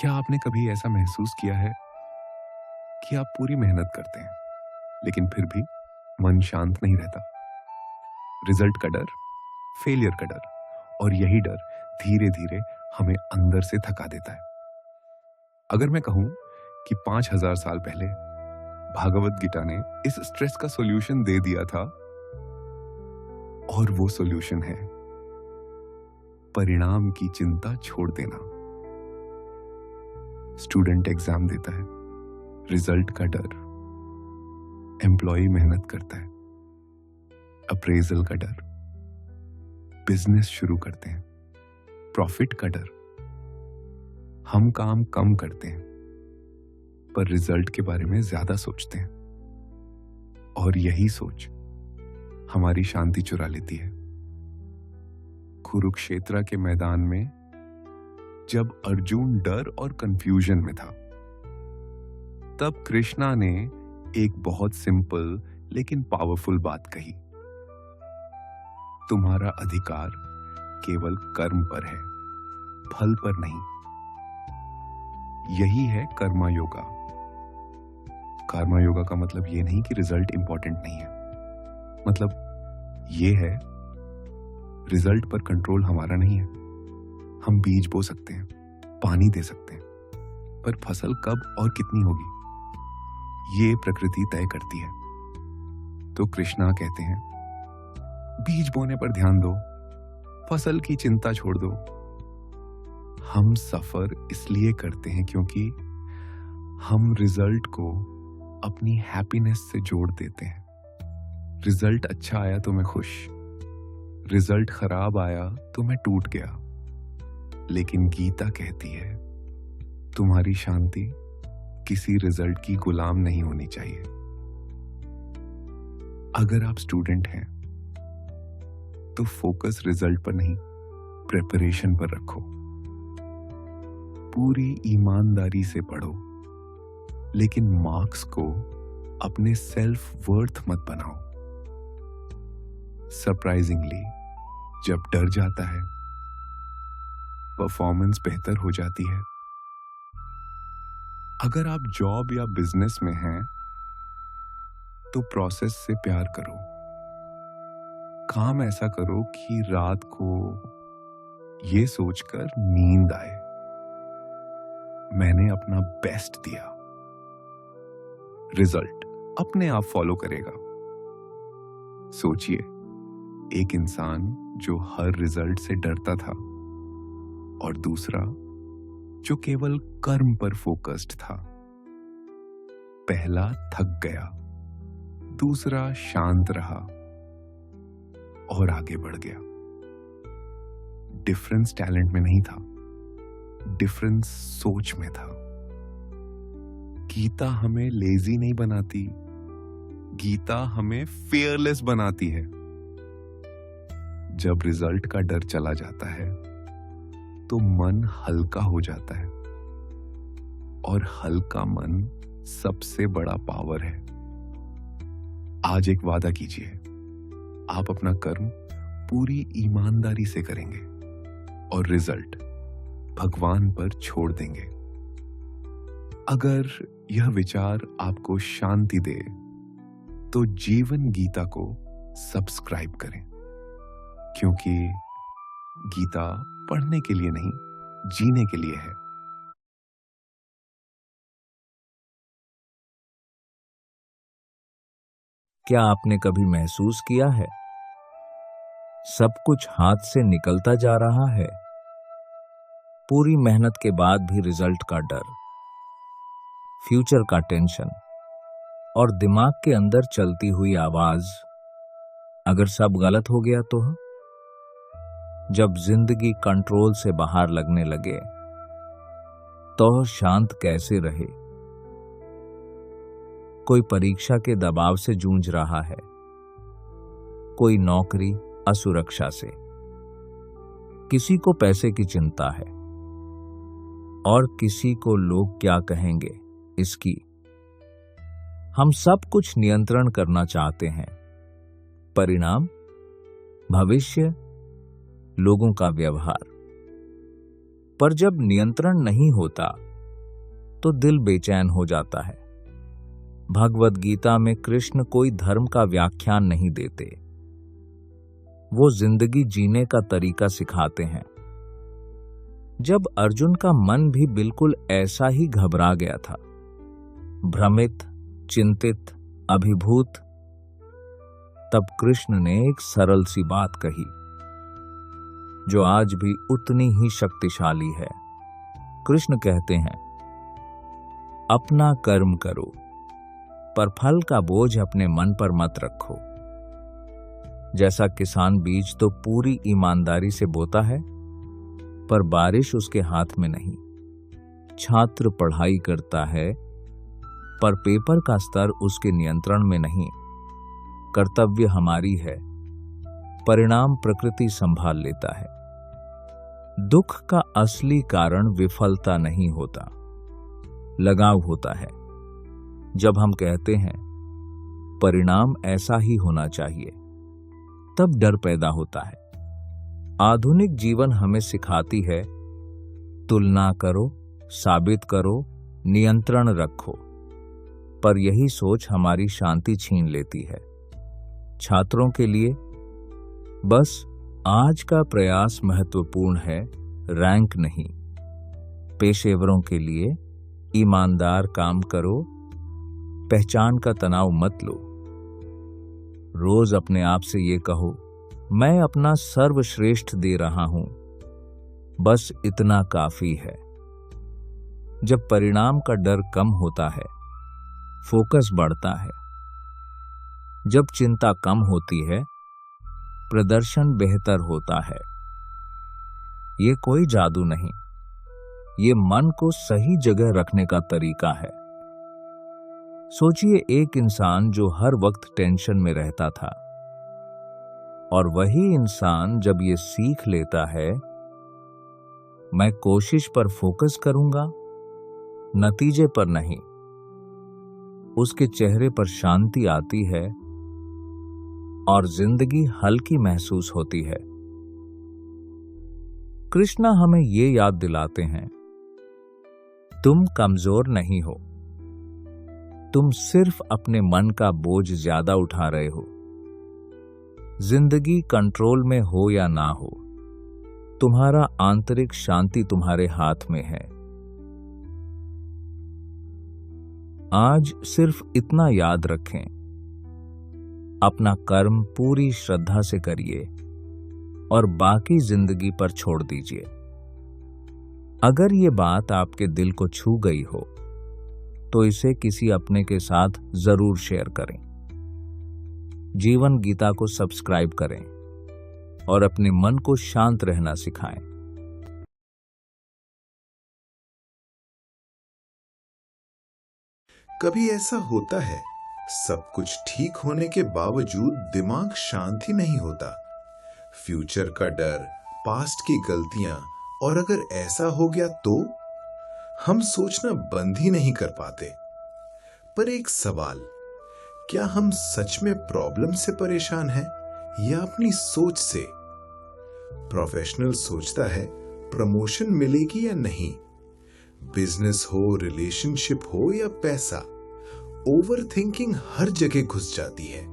क्या आपने कभी ऐसा महसूस किया है कि आप पूरी मेहनत करते हैं, लेकिन फिर भी मन शांत नहीं रहता? रिजल्ट का डर, फेलियर का डर, और यही डर धीरे-धीरे हमें अंदर से थका देता है। अगर मैं कहूं कि 5000 साल पहले भागवत गीता ने इस स्ट्रेस का सॉल्यूशन दे दिया था, और वो सॉल्यूशन है परिणाम की चिंता छोड़ देना। स्टूडेंट एग्जाम देता है, रिजल्ट का डर। एम्प्लॉय मेहनत करता है, अप्रेजल का डर। बिजनेस शुरू करते हैं, प्रॉफिट का डर। हम काम कम करते हैं पर रिजल्ट के बारे में ज्यादा सोचते हैं, और यही सोच हमारी शांति चुरा लेती है। कुरुक्षेत्र के मैदान में जब अर्जुन डर और कंफ्यूजन में था, तब कृष्णा ने एक बहुत सिंपल लेकिन पावरफुल बात कही। तुम्हारा अधिकार केवल कर्म पर है, फल पर नहीं। यही है कर्मा योगा। कर्मा योगा का मतलब ये नहीं कि रिजल्ट इंपॉर्टेंट नहीं है। मतलब ये है रिजल्ट पर कंट्रोल हमारा नहीं है। हम बीज बो सकते हैं, पानी दे सकते हैं, पर फसल कब और कितनी होगी ये प्रकृति तय करती है। तो कृष्णा कहते हैं, बीज बोने पर ध्यान दो, फसल की चिंता छोड़ दो। हम सफर इसलिए करते हैं क्योंकि हम रिजल्ट को अपनी हैप्पीनेस से जोड़ देते हैं। रिजल्ट अच्छा आया तो मैं खुश, रिजल्ट खराब आया तो मैं टूट गया। लेकिन गीता कहती है, तुम्हारी शांति किसी रिजल्ट की गुलाम नहीं होनी चाहिए। अगर आप स्टूडेंट हैं तो फोकस रिजल्ट पर नहीं, प्रिपरेशन पर रखो। पूरी ईमानदारी से पढ़ो, लेकिन मार्क्स को अपने सेल्फ वर्थ मत बनाओ। सरप्राइजिंगली जब डर जाता है, परफॉर्मेंस बेहतर हो जाती है। अगर आप जॉब या बिजनेस में हैं तो प्रोसेस से प्यार करो। काम ऐसा करो कि रात को ये सोचकर नींद आए, मैंने अपना बेस्ट दिया। रिजल्ट अपने आप फॉलो करेगा। सोचिए, एक इंसान जो हर रिजल्ट से डरता था, और दूसरा जो केवल कर्म पर फोकस्ड था। पहला थक गया, दूसरा शांत रहा और आगे बढ़ गया। डिफरेंस टैलेंट में नहीं था, डिफरेंस सोच में था। गीता हमें लेजी नहीं बनाती, गीता हमें फियरलेस बनाती है। जब रिजल्ट का डर चला जाता है तो मन हल्का हो जाता है, और हल्का मन सबसे बड़ा पावर है। आज एक वादा कीजिए, आप अपना कर्म पूरी ईमानदारी से करेंगे और रिजल्ट भगवान पर छोड़ देंगे। अगर यह विचार आपको शांति दे तो जीवन गीता को सब्सक्राइब करें, क्योंकि गीता पढ़ने के लिए नहीं, जीने के लिए है। क्या आपने कभी महसूस किया है, सब कुछ हाथ से निकलता जा रहा है, पूरी मेहनत के बाद भी रिजल्ट का डर, फ्यूचर का टेंशन, और दिमाग के अंदर चलती हुई आवाज, अगर सब गलत हो गया तो? जब जिंदगी कंट्रोल से बाहर लगने लगे तो शांत कैसे रहे? कोई परीक्षा के दबाव से जूझ रहा है, कोई नौकरी असुरक्षा से, किसी को पैसे की चिंता है, और किसी को लोग क्या कहेंगे इसकी। हम सब कुछ नियंत्रण करना चाहते हैं, परिणाम, भविष्य, लोगों का व्यवहार। पर जब नियंत्रण नहीं होता तो दिल बेचैन हो जाता है। भगवद गीता में कृष्ण कोई धर्म का व्याख्यान नहीं देते, वो जिंदगी जीने का तरीका सिखाते हैं। जब अर्जुन का मन भी बिल्कुल ऐसा ही घबरा गया था, भ्रमित, चिंतित, अभिभूत, तब कृष्ण ने एक सरल सी बात कही जो आज भी उतनी ही शक्तिशाली है। कृष्ण कहते हैं, अपना कर्म करो, पर फल का बोझ अपने मन पर मत रखो। जैसा किसान बीज तो पूरी ईमानदारी से बोता है, पर बारिश उसके हाथ में नहीं। छात्र पढ़ाई करता है, पर पेपर का स्तर उसके नियंत्रण में नहीं। कर्तव्य हमारी है, परिणाम प्रकृति संभाल लेता है। दुख का असली कारण विफलता नहीं होता, लगाव होता है। जब हम कहते हैं परिणाम ऐसा ही होना चाहिए, तब डर पैदा होता है। आधुनिक जीवन हमें सिखाती है, तुलना करो, साबित करो, नियंत्रण रखो, पर यही सोच हमारी शांति छीन लेती है। छात्रों के लिए बस आज का प्रयास महत्वपूर्ण है, रैंक नहीं। पेशेवरों के लिए ईमानदार काम करो, पहचान का तनाव मत लो। रोज अपने आप से ये कहो, मैं अपना सर्वश्रेष्ठ दे रहा हूं, बस इतना काफी है। जब परिणाम का डर कम होता है, फोकस बढ़ता है। जब चिंता कम होती है, प्रदर्शन बेहतर होता है। ये कोई जादू नहीं, ये मन को सही जगह रखने का तरीका है। सोचिए, एक इंसान जो हर वक्त टेंशन में रहता था, और वही इंसान जब ये सीख लेता है, मैं कोशिश पर फोकस करूंगा, नतीजे पर नहीं, उसके चेहरे पर शांति आती है और जिंदगी हल्की महसूस होती है। कृष्णा हमें ये याद दिलाते हैं, तुम कमजोर नहीं हो, तुम सिर्फ अपने मन का बोझ ज्यादा उठा रहे हो। जिंदगी कंट्रोल में हो या ना हो, तुम्हारा आंतरिक शांति तुम्हारे हाथ में है। आज सिर्फ इतना याद रखें, अपना कर्म पूरी श्रद्धा से करिए और बाकी जिंदगी पर छोड़ दीजिए। अगर ये बात आपके दिल को छू गई हो, तो इसे किसी अपने के साथ जरूर शेयर करें। जीवन गीता को सब्सक्राइब करें और अपने मन को शांत रहना सिखाएं। कभी ऐसा होता है, सब कुछ ठीक होने के बावजूद दिमाग शांत ही नहीं होता। फ्यूचर का डर, पास्ट की गलतियां, और अगर ऐसा हो गया तो हम सोचना बंद ही नहीं कर पाते। पर एक सवाल, क्या हम सच में प्रॉब्लम से परेशान हैं या अपनी सोच से? प्रोफेशनल सोचता है प्रमोशन मिलेगी या नहीं, बिजनेस हो, रिलेशनशिप हो या पैसा, ओवर थिंकिंग हर जगह घुस जाती है।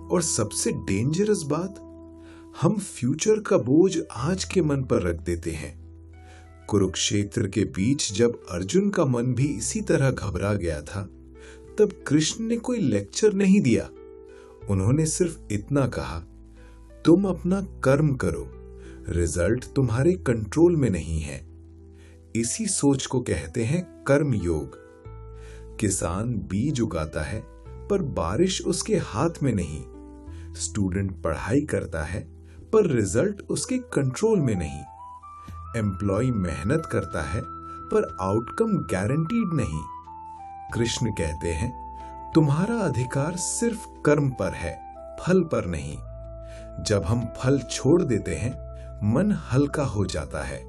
और सबसे डेंजरस बात, हम फ्यूचर का बोझ आज के मन पर रख देते हैं। कुरुक्षेत्र के बीच जब अर्जुन का मन भी इसी तरह घबरा गया था, तब कृष्ण ने कोई लेक्चर नहीं दिया। उन्होंने सिर्फ इतना कहा, तुम अपना कर्म करो, रिजल्ट तुम्हारे कंट्रोल में नहीं है। इसी सोच को कहते हैं कर्म योग। किसान बीज उगाता है, पर बारिश उसके हाथ में नहीं। स्टूडेंट पढ़ाई करता है, पर रिजल्ट उसके कंट्रोल में नहीं। एम्प्लॉय मेहनत करता है, पर आउटकम गारंटीड नहीं। कृष्ण कहते हैं, तुम्हारा अधिकार सिर्फ कर्म पर है, फल पर नहीं। जब हम फल छोड़ देते हैं, मन हल्का हो जाता है।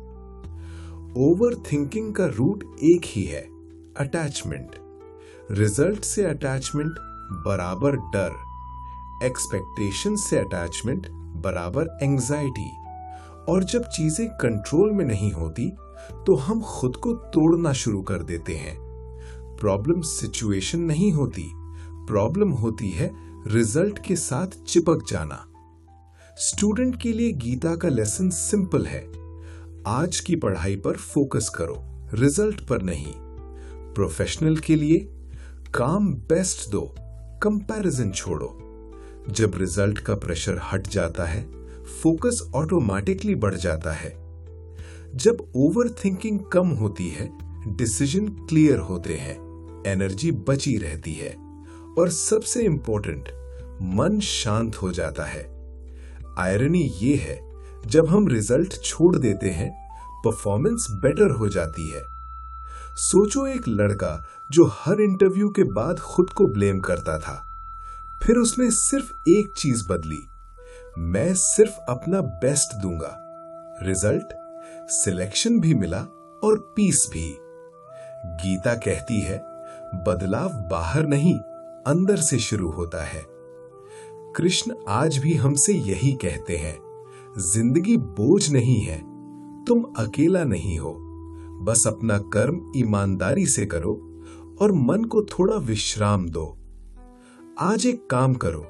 ओवर थिंकिंग का रूट एक ही है, अटैचमेंट। रिजल्ट से अटैचमेंट बराबर डर, एक्सपेक्टेशन से अटैचमेंट बराबर एंजाइटी। और जब चीजें कंट्रोल में नहीं होती, तो हम खुद को तोड़ना शुरू कर देते हैं। प्रॉब्लम सिचुएशन नहीं होती, प्रॉब्लम होती है रिजल्ट के साथ चिपक जाना। स्टूडेंट के लिए गीता का लेसन सिंपल है। आज की पढ़ाई पर फोकस करो, रिजल्ट पर नहीं। प्रोफेशनल के लिए काम बेस्ट दो, कंपैरिजन छोड़ो। जब रिजल्ट का प्रेशर हट जाता है, फोकस ऑटोमेटिकली बढ़ जाता है। जब ओवर थिंकिंग कम होती है, डिसीजन क्लियर होते हैं, एनर्जी बची रहती है और सबसे इंपॉर्टेंट, मन शांत हो जाता है। आयरनी ये है, जब हम रिजल्ट छोड़ देते हैं, परफॉर्मेंस बेटर हो जाती है। सोचो एक लड़का जो हर इंटरव्यू के बाद खुद को ब्लेम करता था, फिर उसने सिर्फ एक चीज बदली, मैं सिर्फ अपना बेस्ट दूंगा। रिजल्ट, सिलेक्शन भी मिला और पीस भी। गीता कहती है, बदलाव बाहर नहीं, अंदर से शुरू होता है। कृष्ण आज भी हमसे यही कहते हैं, जिंदगी बोझ नहीं है, तुम अकेला नहीं हो, बस अपना कर्म ईमानदारी से करो और मन को थोड़ा विश्राम दो। आज एक काम करो,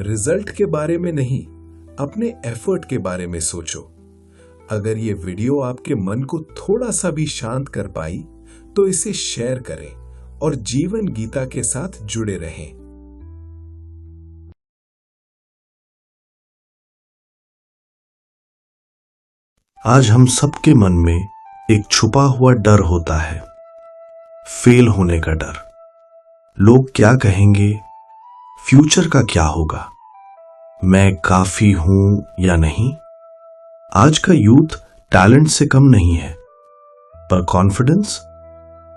रिजल्ट के बारे में नहीं, अपने एफर्ट के बारे में सोचो। अगर ये वीडियो आपके मन को थोड़ा सा भी शांत कर पाई तो इसे शेयर करें और जीवन गीता के साथ जुड़े रहें। आज हम सबके मन में एक छुपा हुआ डर होता है, फेल होने का डर। लोग क्या कहेंगे, फ्यूचर का क्या होगा, मैं काफी हूं या नहीं। आज का यूथ टैलेंट से कम नहीं है, पर कॉन्फिडेंस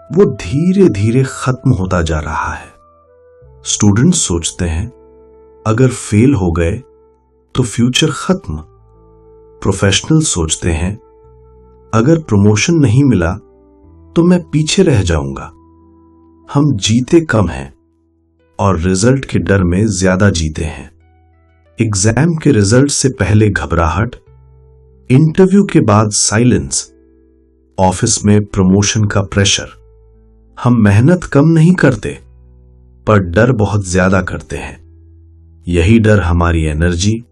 वो धीरे धीरे खत्म होता जा रहा है। स्टूडेंट्स सोचते हैं अगर फेल हो गए तो फ्यूचर खत्म। प्रोफेशनल सोचते हैं अगर प्रमोशन नहीं मिला तो मैं पीछे रह जाऊंगा। हम जीते कम हैं और रिजल्ट के डर में ज्यादा जीते हैं। एग्जाम के रिजल्ट से पहले घबराहट, इंटरव्यू के बाद साइलेंस, ऑफिस में प्रमोशन का प्रेशर। हम मेहनत कम नहीं करते, पर डर बहुत ज्यादा करते हैं। यही डर हमारी एनर्जी,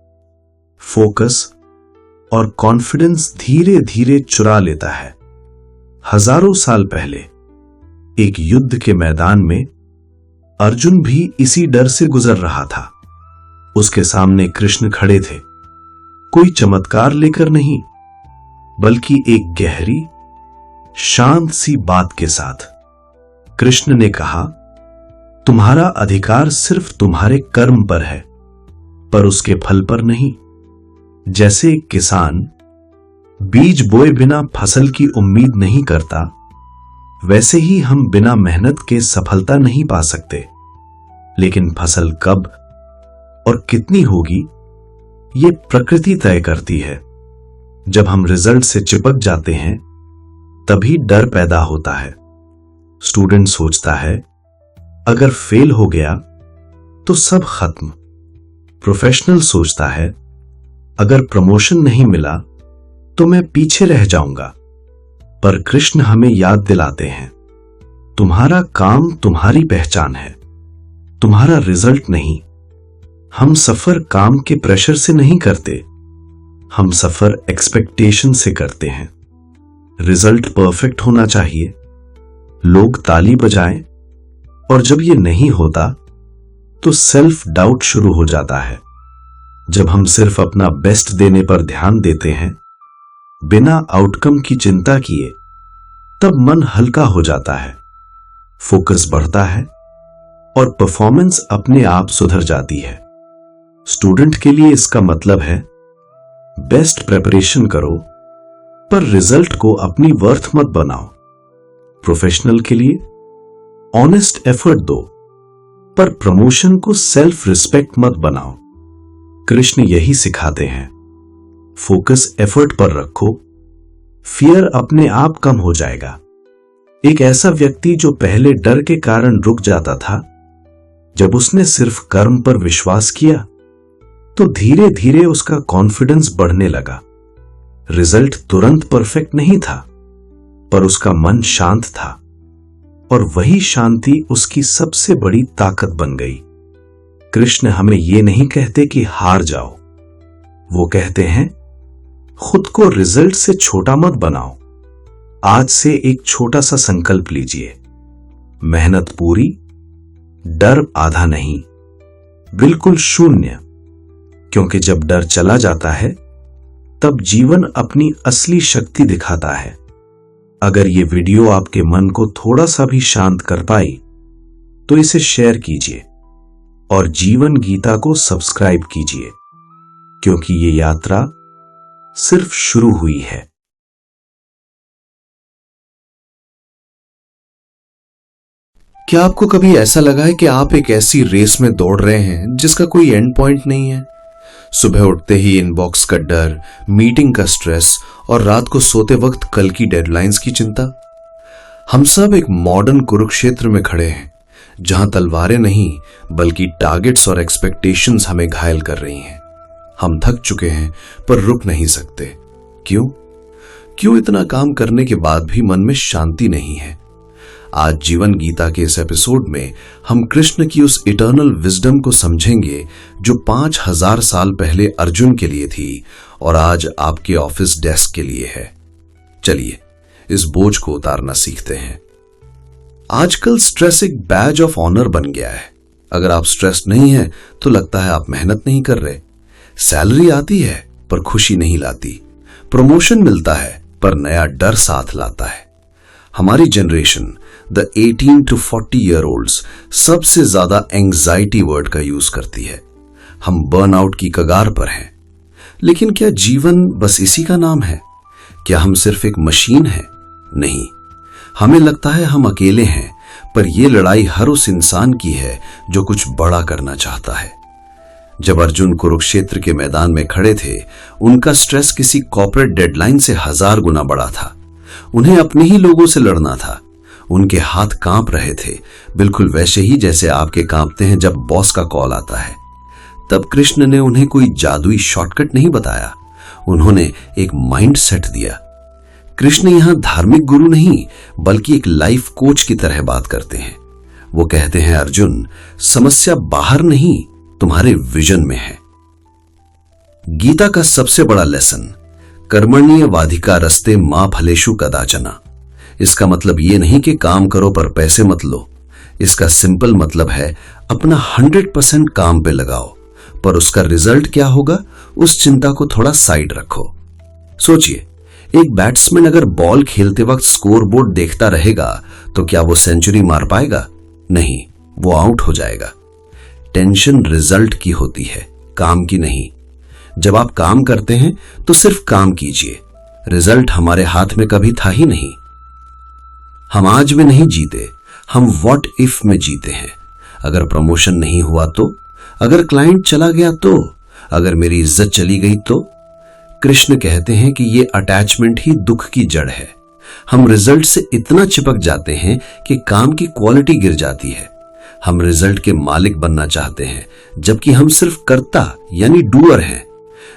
फोकस और कॉन्फिडेंस धीरे धीरे चुरा लेता है। हजारों साल पहले एक युद्ध के मैदान में अर्जुन भी इसी डर से गुजर रहा था। उसके सामने कृष्ण खड़े थे, कोई चमत्कार लेकर नहीं, बल्कि एक गहरी शांत सी बात के साथ। कृष्ण ने कहा, तुम्हारा अधिकार सिर्फ तुम्हारे कर्म पर है, पर उसके फल पर नहीं। जैसे एक किसान बीज बोए बिना फसल की उम्मीद नहीं करता, वैसे ही हम बिना मेहनत के सफलता नहीं पा सकते। लेकिन फसल कब और कितनी होगी, ये प्रकृति तय करती है। जब हम रिजल्ट से चिपक जाते हैं, तभी डर पैदा होता है। स्टूडेंट सोचता है अगर फेल हो गया तो सब खत्म। प्रोफेशनल सोचता है अगर प्रमोशन नहीं मिला तो मैं पीछे रह जाऊंगा। पर कृष्ण हमें याद दिलाते हैं, तुम्हारा काम तुम्हारी पहचान है, तुम्हारा रिजल्ट नहीं। हम सफर काम के प्रेशर से नहीं करते, हम सफर एक्सपेक्टेशन से करते हैं। रिजल्ट परफेक्ट होना चाहिए, लोग ताली बजाएं, और जब ये नहीं होता तो सेल्फ डाउट शुरू हो जाता है। जब हम सिर्फ अपना बेस्ट देने पर ध्यान देते हैं, बिना आउटकम की चिंता किए, तब मन हल्का हो जाता है, फोकस बढ़ता है और परफॉर्मेंस अपने आप सुधर जाती है। स्टूडेंट के लिए इसका मतलब है बेस्ट प्रिपरेशन करो, पर रिजल्ट को अपनी वर्थ मत बनाओ। प्रोफेशनल के लिए ऑनेस्ट एफर्ट दो, पर प्रमोशन को सेल्फ रिस्पेक्ट मत बनाओ। कृष्ण यही सिखाते हैं, फोकस एफर्ट पर रखो, फियर अपने आप कम हो जाएगा। एक ऐसा व्यक्ति जो पहले डर के कारण रुक जाता था, जब उसने सिर्फ कर्म पर विश्वास किया तो धीरे धीरे उसका कॉन्फिडेंस बढ़ने लगा। रिजल्ट तुरंत परफेक्ट नहीं था, पर उसका मन शांत था और वही शांति उसकी सबसे बड़ी ताकत बन गई। कृष्ण हमें ये नहीं कहते कि हार जाओ, वो कहते हैं खुद को रिजल्ट से छोटा मत बनाओ। आज से एक छोटा सा संकल्प लीजिए, मेहनत पूरी, डर आधा नहीं, बिल्कुल शून्य। क्योंकि जब डर चला जाता है तब जीवन अपनी असली शक्ति दिखाता है। अगर ये वीडियो आपके मन को थोड़ा सा भी शांत कर पाई तो इसे शेयर कीजिए और जीवन गीता को सब्सक्राइब कीजिए, क्योंकि ये यात्रा सिर्फ शुरू हुई है। क्या आपको कभी ऐसा लगा है कि आप एक ऐसी रेस में दौड़ रहे हैं जिसका कोई एंड पॉइंट नहीं है? सुबह उठते ही इनबॉक्स का डर, मीटिंग का स्ट्रेस और रात को सोते वक्त कल की डेडलाइंस की चिंता। हम सब एक मॉडर्न कुरुक्षेत्र में खड़े हैं, जहां तलवारें नहीं बल्कि टारगेट्स और एक्सपेक्टेशंस हमें घायल कर रही हैं। हम थक चुके हैं पर रुक नहीं सकते। क्यों इतना काम करने के बाद भी मन में शांति नहीं है? आज जीवन गीता के इस एपिसोड में हम कृष्ण की उस इटर्नल विजडम को समझेंगे जो 5000 साल पहले अर्जुन के लिए थी और आज आपके ऑफिस डेस्क के लिए है। चलिए इस बोझ को उतारना सीखते हैं। आजकल स्ट्रेस एक बैज ऑफ ऑनर बन गया है। अगर आप स्ट्रेस नहीं है तो लगता है आप मेहनत नहीं कर रहे। सैलरी आती है पर खुशी नहीं लाती। प्रमोशन मिलता है पर नया डर साथ लाता है। हमारी generation, the 18 to 40 year olds, सबसे ज्यादा एंग्जाइटी वर्ड का यूज करती है। हम बर्नआउट की कगार पर हैं। लेकिन क्या जीवन बस इसी का नाम है? क्या हम सिर्फ एक मशीन हैं? नहीं, हमें लगता है हम अकेले हैं, पर यह लड़ाई हर उस इंसान की है जो कुछ बड़ा करना चाहता है। जब अर्जुन कुरुक्षेत्र के मैदान में खड़े थे, उनका स्ट्रेस किसी कॉर्पोरेट डेडलाइन से 1000 गुना बड़ा था। उन्हें अपने ही लोगों से लड़ना था। उनके हाथ कांप रहे थे, बिल्कुल वैसे ही जैसे आपके कांपते हैं जब बॉस का कॉल आता है। तब कृष्ण ने उन्हें कोई जादुई शॉर्टकट नहीं बताया, उन्होंने एक माइंड सेट दिया। कृष्ण यहां धार्मिक गुरु नहीं बल्कि एक लाइफ कोच की तरह बात करते हैं। वो कहते हैं, अर्जुन, समस्या बाहर नहीं तुम्हारे विजन में है। गीता का सबसे बड़ा लेसन, कर्मण्येवाधिकारस्ते मा फलेषु कदाचन। इसका मतलब यह नहीं कि काम करो पर पैसे मत लो। इसका सिंपल मतलब है अपना 100% काम पे लगाओ, पर उसका रिजल्ट क्या होगा उस चिंता को थोड़ा साइड रखो। सोचिए, एक बैट्समैन अगर बॉल खेलते वक्त स्कोरबोर्ड देखता रहेगा तो क्या वो सेंचुरी मार पाएगा? नहीं, वो आउट हो जाएगा। टेंशन रिजल्ट की होती है, काम की नहीं। जब आप काम करते हैं तो सिर्फ काम कीजिए, रिजल्ट हमारे हाथ में कभी था ही नहीं। हम आज में नहीं जीते, हम व्हाट इफ में जीते हैं। अगर प्रमोशन नहीं हुआ तो, अगर क्लाइंट चला गया तो, अगर मेरी इज्जत चली गई तो। कृष्ण कहते हैं कि ये अटैचमेंट ही दुख की जड़ है। हम रिजल्ट से इतना चिपक जाते हैं कि काम की क्वालिटी गिर जाती है। हम रिजल्ट के मालिक बनना चाहते हैं जबकि हम सिर्फ कर्ता यानी डूअर हैं।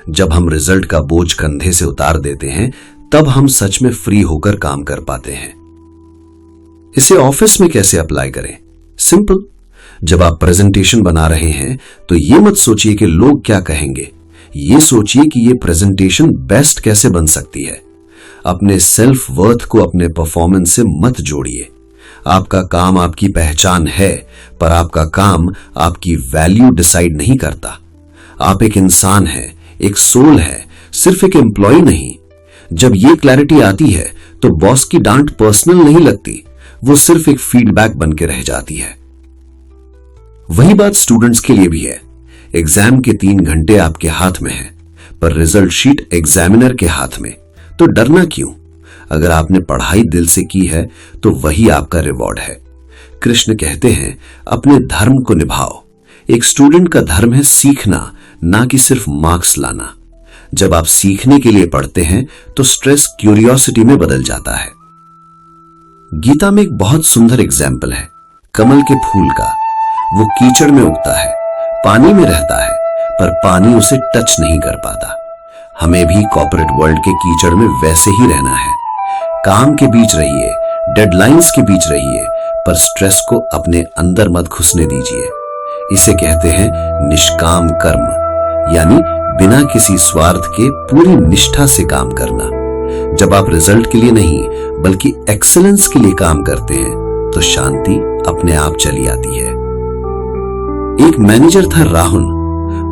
जब हम रिजल्ट का बोझ कंधे से उतार देते हैं तब हम सच में फ्री होकर काम कर पाते हैं। इसे ऑफिस में कैसे अप्लाई करें? सिंपल, जब आप प्रेजेंटेशन बना रहे हैं तो ये मत सोचिए कि लोग क्या कहेंगे, ये सोचिए कि ये प्रेजेंटेशन बेस्ट कैसे बन सकती है। अपने सेल्फ वर्थ को अपने परफॉर्मेंस से मत जोड़िए। आपका काम आपकी पहचान है, पर आपका काम आपकी वैल्यू डिसाइड नहीं करता। आप एक इंसान हैं, एक सोल है, सिर्फ एक एम्प्लॉय नहीं। जब ये क्लैरिटी आती है तो बॉस की डांट पर्सनल नहीं लगती, वो सिर्फ एक फीडबैक बन के रह जाती है। वही बात स्टूडेंट्स के लिए भी है। एग्जाम के 3 घंटे आपके हाथ में है, पर रिजल्ट शीट एग्जामिनर के हाथ में। तो डरना क्यों? अगर आपने पढ़ाई दिल से की है तो वही आपका रिवॉर्ड है। कृष्ण कहते हैं, अपने धर्म को निभाओ। एक स्टूडेंट का धर्म है सीखना, ना कि सिर्फ मार्क्स लाना। जब आप सीखने के लिए पढ़ते हैं तो स्ट्रेस क्यूरियोसिटी में बदल जाता है। गीता में एक बहुत सुंदर एग्जाम्पल है कमल के फूल का। वो कीचड़ में उगता है, पानी में रहता है, पर पानी उसे टच नहीं कर पाता। हमें भी कॉर्पोरेट वर्ल्ड के कीचड़ में वैसे ही रहना है। काम के बीच रहिए, डेडलाइंस के बीच रहिए, पर स्ट्रेस को अपने अंदर मत घुसने दीजिए। इसे कहते हैं निष्काम कर्म, यानी बिना किसी स्वार्थ के पूरी निष्ठा से काम करना। जब आप रिजल्ट के लिए नहीं बल्कि एक्सीलेंस के लिए काम करते हैं तो शांति अपने आप चली आती है। एक मैनेजर था राहुल।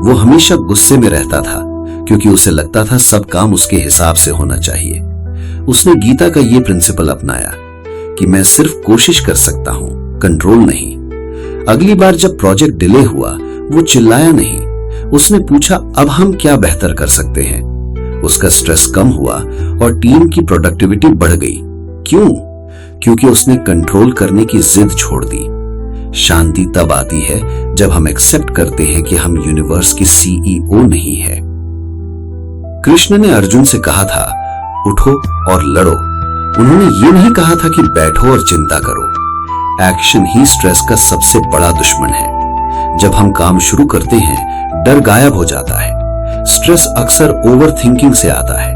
वो हमेशा गुस्से में रहता था क्योंकि उसे लगता था सब काम उसके हिसाब से होना चाहिए। उसने गीता का ये प्रिंसिपल अपनाया कि मैं सिर्फ कोशिश कर सकता हूं, कंट्रोल नहीं। अगली बार जब प्रोजेक्ट डिले हुआ वो चिल्लाया नहीं, उसने पूछा अब हम क्या बेहतर कर सकते हैं। उसका स्ट्रेस कम हुआ और टीम की प्रोडक्टिविटी बढ़ गई। क्यों? क्योंकि उसने कंट्रोल करने की जिद छोड़ दी। शांति तब आती है जब हम एक्सेप्ट करते हैं कि हम यूनिवर्स की सीईओ नहीं है। कृष्ण ने अर्जुन से कहा था उठो और लड़ो। उन्होंने ये नहीं कहा था कि बैठो और चिंता करो। एक्शन ही स्ट्रेस का सबसे बड़ा दुश्मन है। जब हम काम शुरू करते हैं डर गायब हो जाता है। स्ट्रेस अक्सर ओवर थिंकिंग से आता है।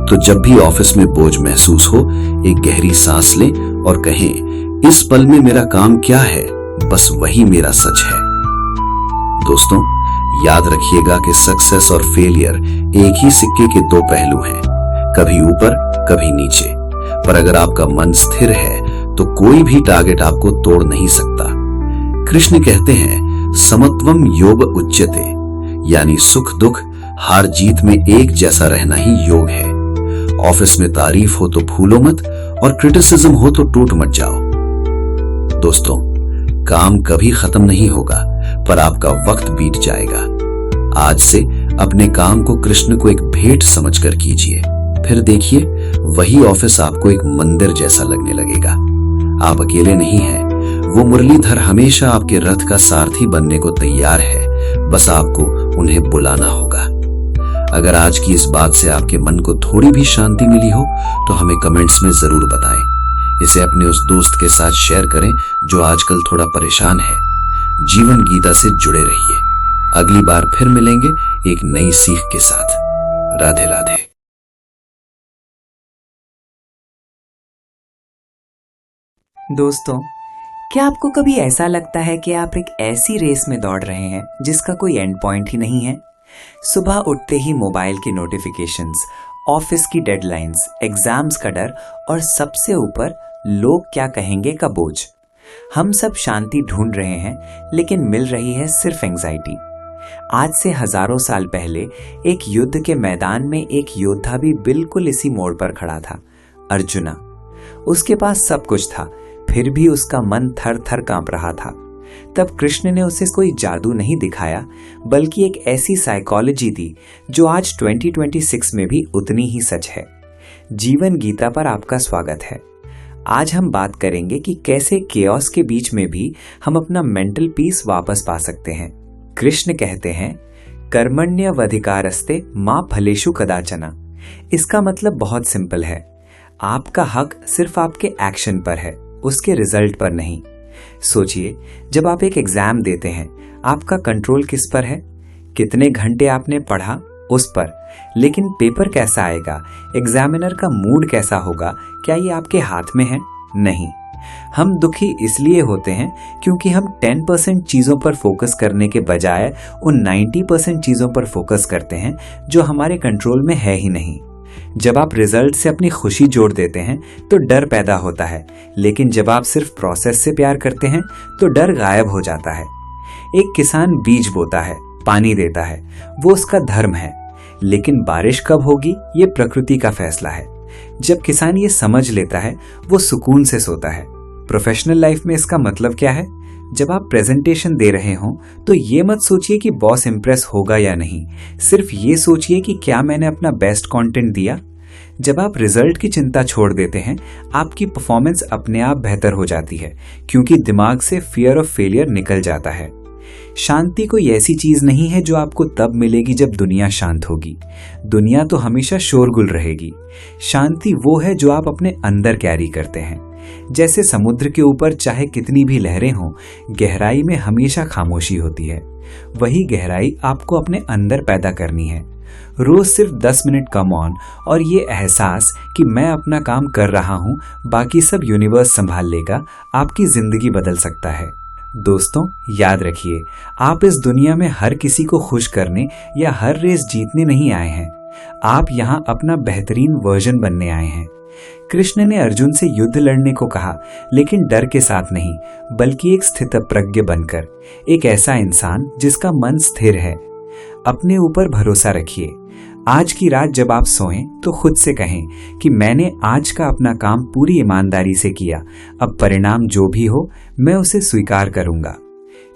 तो जब भी ऑफिस में बोझ महसूस हो, एक गहरी सांस लें और कहें इस पल में मेरा काम क्या है, बस वही मेरा सच है। दोस्तों, याद रखिएगा कि सक्सेस और फेलियर एक ही सिक्के के दो पहलू हैं, कभी ऊपर कभी नीचे। पर अगर आपका मन स्थिर है तो कोई भी टारगेट आपको तोड़ नहीं सकता। कृष्ण कहते हैं समत्वम योग उच्यते, यानी सुख दुख हार जीत में एक जैसा रहना ही योग है। ऑफिस में तारीफ हो तो भूलो मत और क्रिटिसिज्म हो तो टूट मत जाओ। दोस्तों, काम कभी खत्म नहीं होगा, पर आपका वक्त बीत जाएगा। आज से अपने काम को कृष्ण को एक भेंट समझकर कीजिए। फिर देखिए वही ऑफिस आपको एक मंदिर जैसा लगने लगेगा। आप अकेले नहीं हैं, वो मुरलीधर हमेशा आपके रथ का सारथी बनने को तैयार है, बस आपको उन्हें बुलाना होगा। अगर आज की इस बात से आपके मन को थोड़ी भी शांति मिली हो तो हमें कमेंट्स में जरूर बताएं। इसे अपने उस दोस्त के साथ शेयर करें जो आजकल थोड़ा परेशान है। जीवन गीता से जुड़े रहिए। अगली बार फिर मिलेंगे एक नई सीख के साथ। राधे राधे। दोस्तों, क्या आपको कभी ऐसा लगता है कि आप एक ऐसी रेस में दौड़ रहे हैं जिसका कोई एंड पॉइंट ही नहीं है? सुबह उठते ही मोबाइल की नोटिफिकेशंस, ऑफिस की डेडलाइंस, एग्जाम्स का डर और सबसे ऊपर लोग क्या कहेंगे का बोझ। हम सब शांति ढूंढ रहे हैं लेकिन मिल रही है सिर्फ एंजाइटी। आज से हजारों साल पहले एक युद्ध के मैदान में एक योद्धा भी बिल्कुल इसी मोड़ पर खड़ा था, अर्जुना। उसके पास सब कुछ था, फिर भी उसका मन थर थर कांप रहा था। तब कृष्ण ने उसे कोई जादू नहीं दिखाया, बल्कि एक ऐसी साइकोलॉजी दी जो आज 2026 में भी उतनी ही सच है। जीवन गीता पर आपका स्वागत है। आज हम बात करेंगे कि कैसे केओस के बीच में भी हम अपना मेंटल पीस वापस पा सकते हैं। कृष्ण कहते हैं कर्मण्यवधिकारस्ते मा फलेषु कदाचन। इसका मतलब बहुत सिंपल है, आपका हक सिर्फ आपके एक्शन पर है, उसके रिजल्ट पर नहीं। सोचिए, जब आप एक एग्जाम देते हैं, आपका कंट्रोल किस पर है? कितने घंटे आपने पढ़ा उस पर। लेकिन पेपर कैसा आएगा, एग्जामिनर का मूड कैसा होगा, क्या ये आपके हाथ में है? नहीं। हम दुखी इसलिए होते हैं क्योंकि हम 10% चीजों पर फोकस करने के बजाय उन 90% चीजों पर फोकस करते हैं जो हमारे कंट्रोल में है ही नहीं। जब आप रिजल्ट से अपनी खुशी जोड़ देते हैं तो डर पैदा होता है, लेकिन जब आप सिर्फ प्रोसेस से प्यार करते हैं तो डर गायब हो जाता है। एक किसान बीज बोता है, पानी देता है, वो उसका धर्म है, लेकिन बारिश कब होगी ये प्रकृति का फैसला है। जब किसान ये समझ लेता है, वो सुकून से सोता है। प्रोफेशनल लाइफ में इसका मतलब क्या है? जब आप प्रेजेंटेशन दे रहे हो तो ये मत सोचिए कि बॉस इंप्रेस होगा या नहीं, सिर्फ ये सोचिए कि क्या मैंने अपना बेस्ट कंटेंट दिया। जब आप रिजल्ट की चिंता छोड़ देते हैं, आपकी परफॉर्मेंस अपने आप बेहतर हो जाती है, क्योंकि दिमाग से फियर ऑफ फेलियर निकल जाता है। शांति कोई ऐसी चीज नहीं है जो आपको तब मिलेगी जब दुनिया शांत होगी। दुनिया तो हमेशा शोरगुल रहेगी। शांति वो है जो आप अपने अंदर कैरी करते हैं। जैसे समुद्र के ऊपर चाहे कितनी भी लहरें हों, गहराई में हमेशा खामोशी होती है। वही गहराई आपको अपने अंदर पैदा करनी है। रोज सिर्फ 10 मिनट का मौन और ये एहसास कि मैं अपना काम कर रहा हूँ, बाकी सब यूनिवर्स संभाल लेगा, आपकी जिंदगी बदल सकता है। दोस्तों, याद रखिए, आप इस दुनिया में हर किसी को खुश करने या हर रेस जीतने नहीं आए हैं। आप यहाँ अपना बेहतरीन वर्जन बनने आए हैं। कृष्ण ने अर्जुन से युद्ध लड़ने को कहा, लेकिन डर के साथ नहीं, बल्कि एक स्थितप्रज्ञ बनकर, एक ऐसा इंसान जिसका मन स्थिर है। अपने ऊपर भरोसा रखिए। आज की रात जब आप सोएं तो खुद से कहें कि मैंने आज का अपना काम पूरी ईमानदारी से किया, अब परिणाम जो भी हो मैं उसे स्वीकार करूंगा।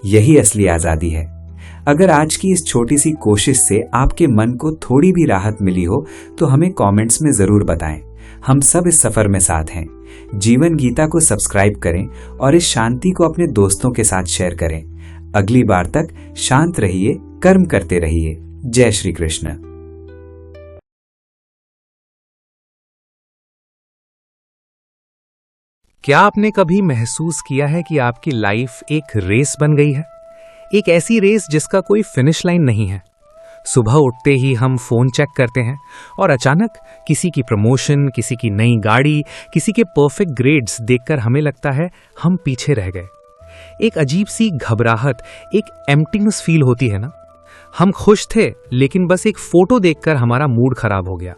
यही असली आजादी है। अगर आज की इस छोटी सी कोशिश से आपके मन को थोड़ी भी राहत मिली हो तो हमें कमेंट्स में जरूर बताएं। हम सब इस सफर में साथ हैं। जीवन गीता को सब्सक्राइब करें और इस शांति को अपने दोस्तों के साथ शेयर करें। अगली बार तक शांत रहिए, कर्म करते रहिए। जय श्री कृष्ण। क्या आपने कभी महसूस किया है कि आपकी लाइफ एक रेस बन गई है? एक ऐसी रेस जिसका कोई फिनिश लाइन नहीं है। सुबह उठते ही हम फोन चेक करते हैं और अचानक किसी की प्रमोशन, किसी की नई गाड़ी, किसी के परफेक्ट ग्रेड्स देखकर हमें लगता है हम पीछे रह गए। एक अजीब सी घबराहट, एक एम्प्टीनेस फील होती है ना। हम खुश थे, लेकिन बस एक फोटो देखकर हमारा मूड खराब हो गया।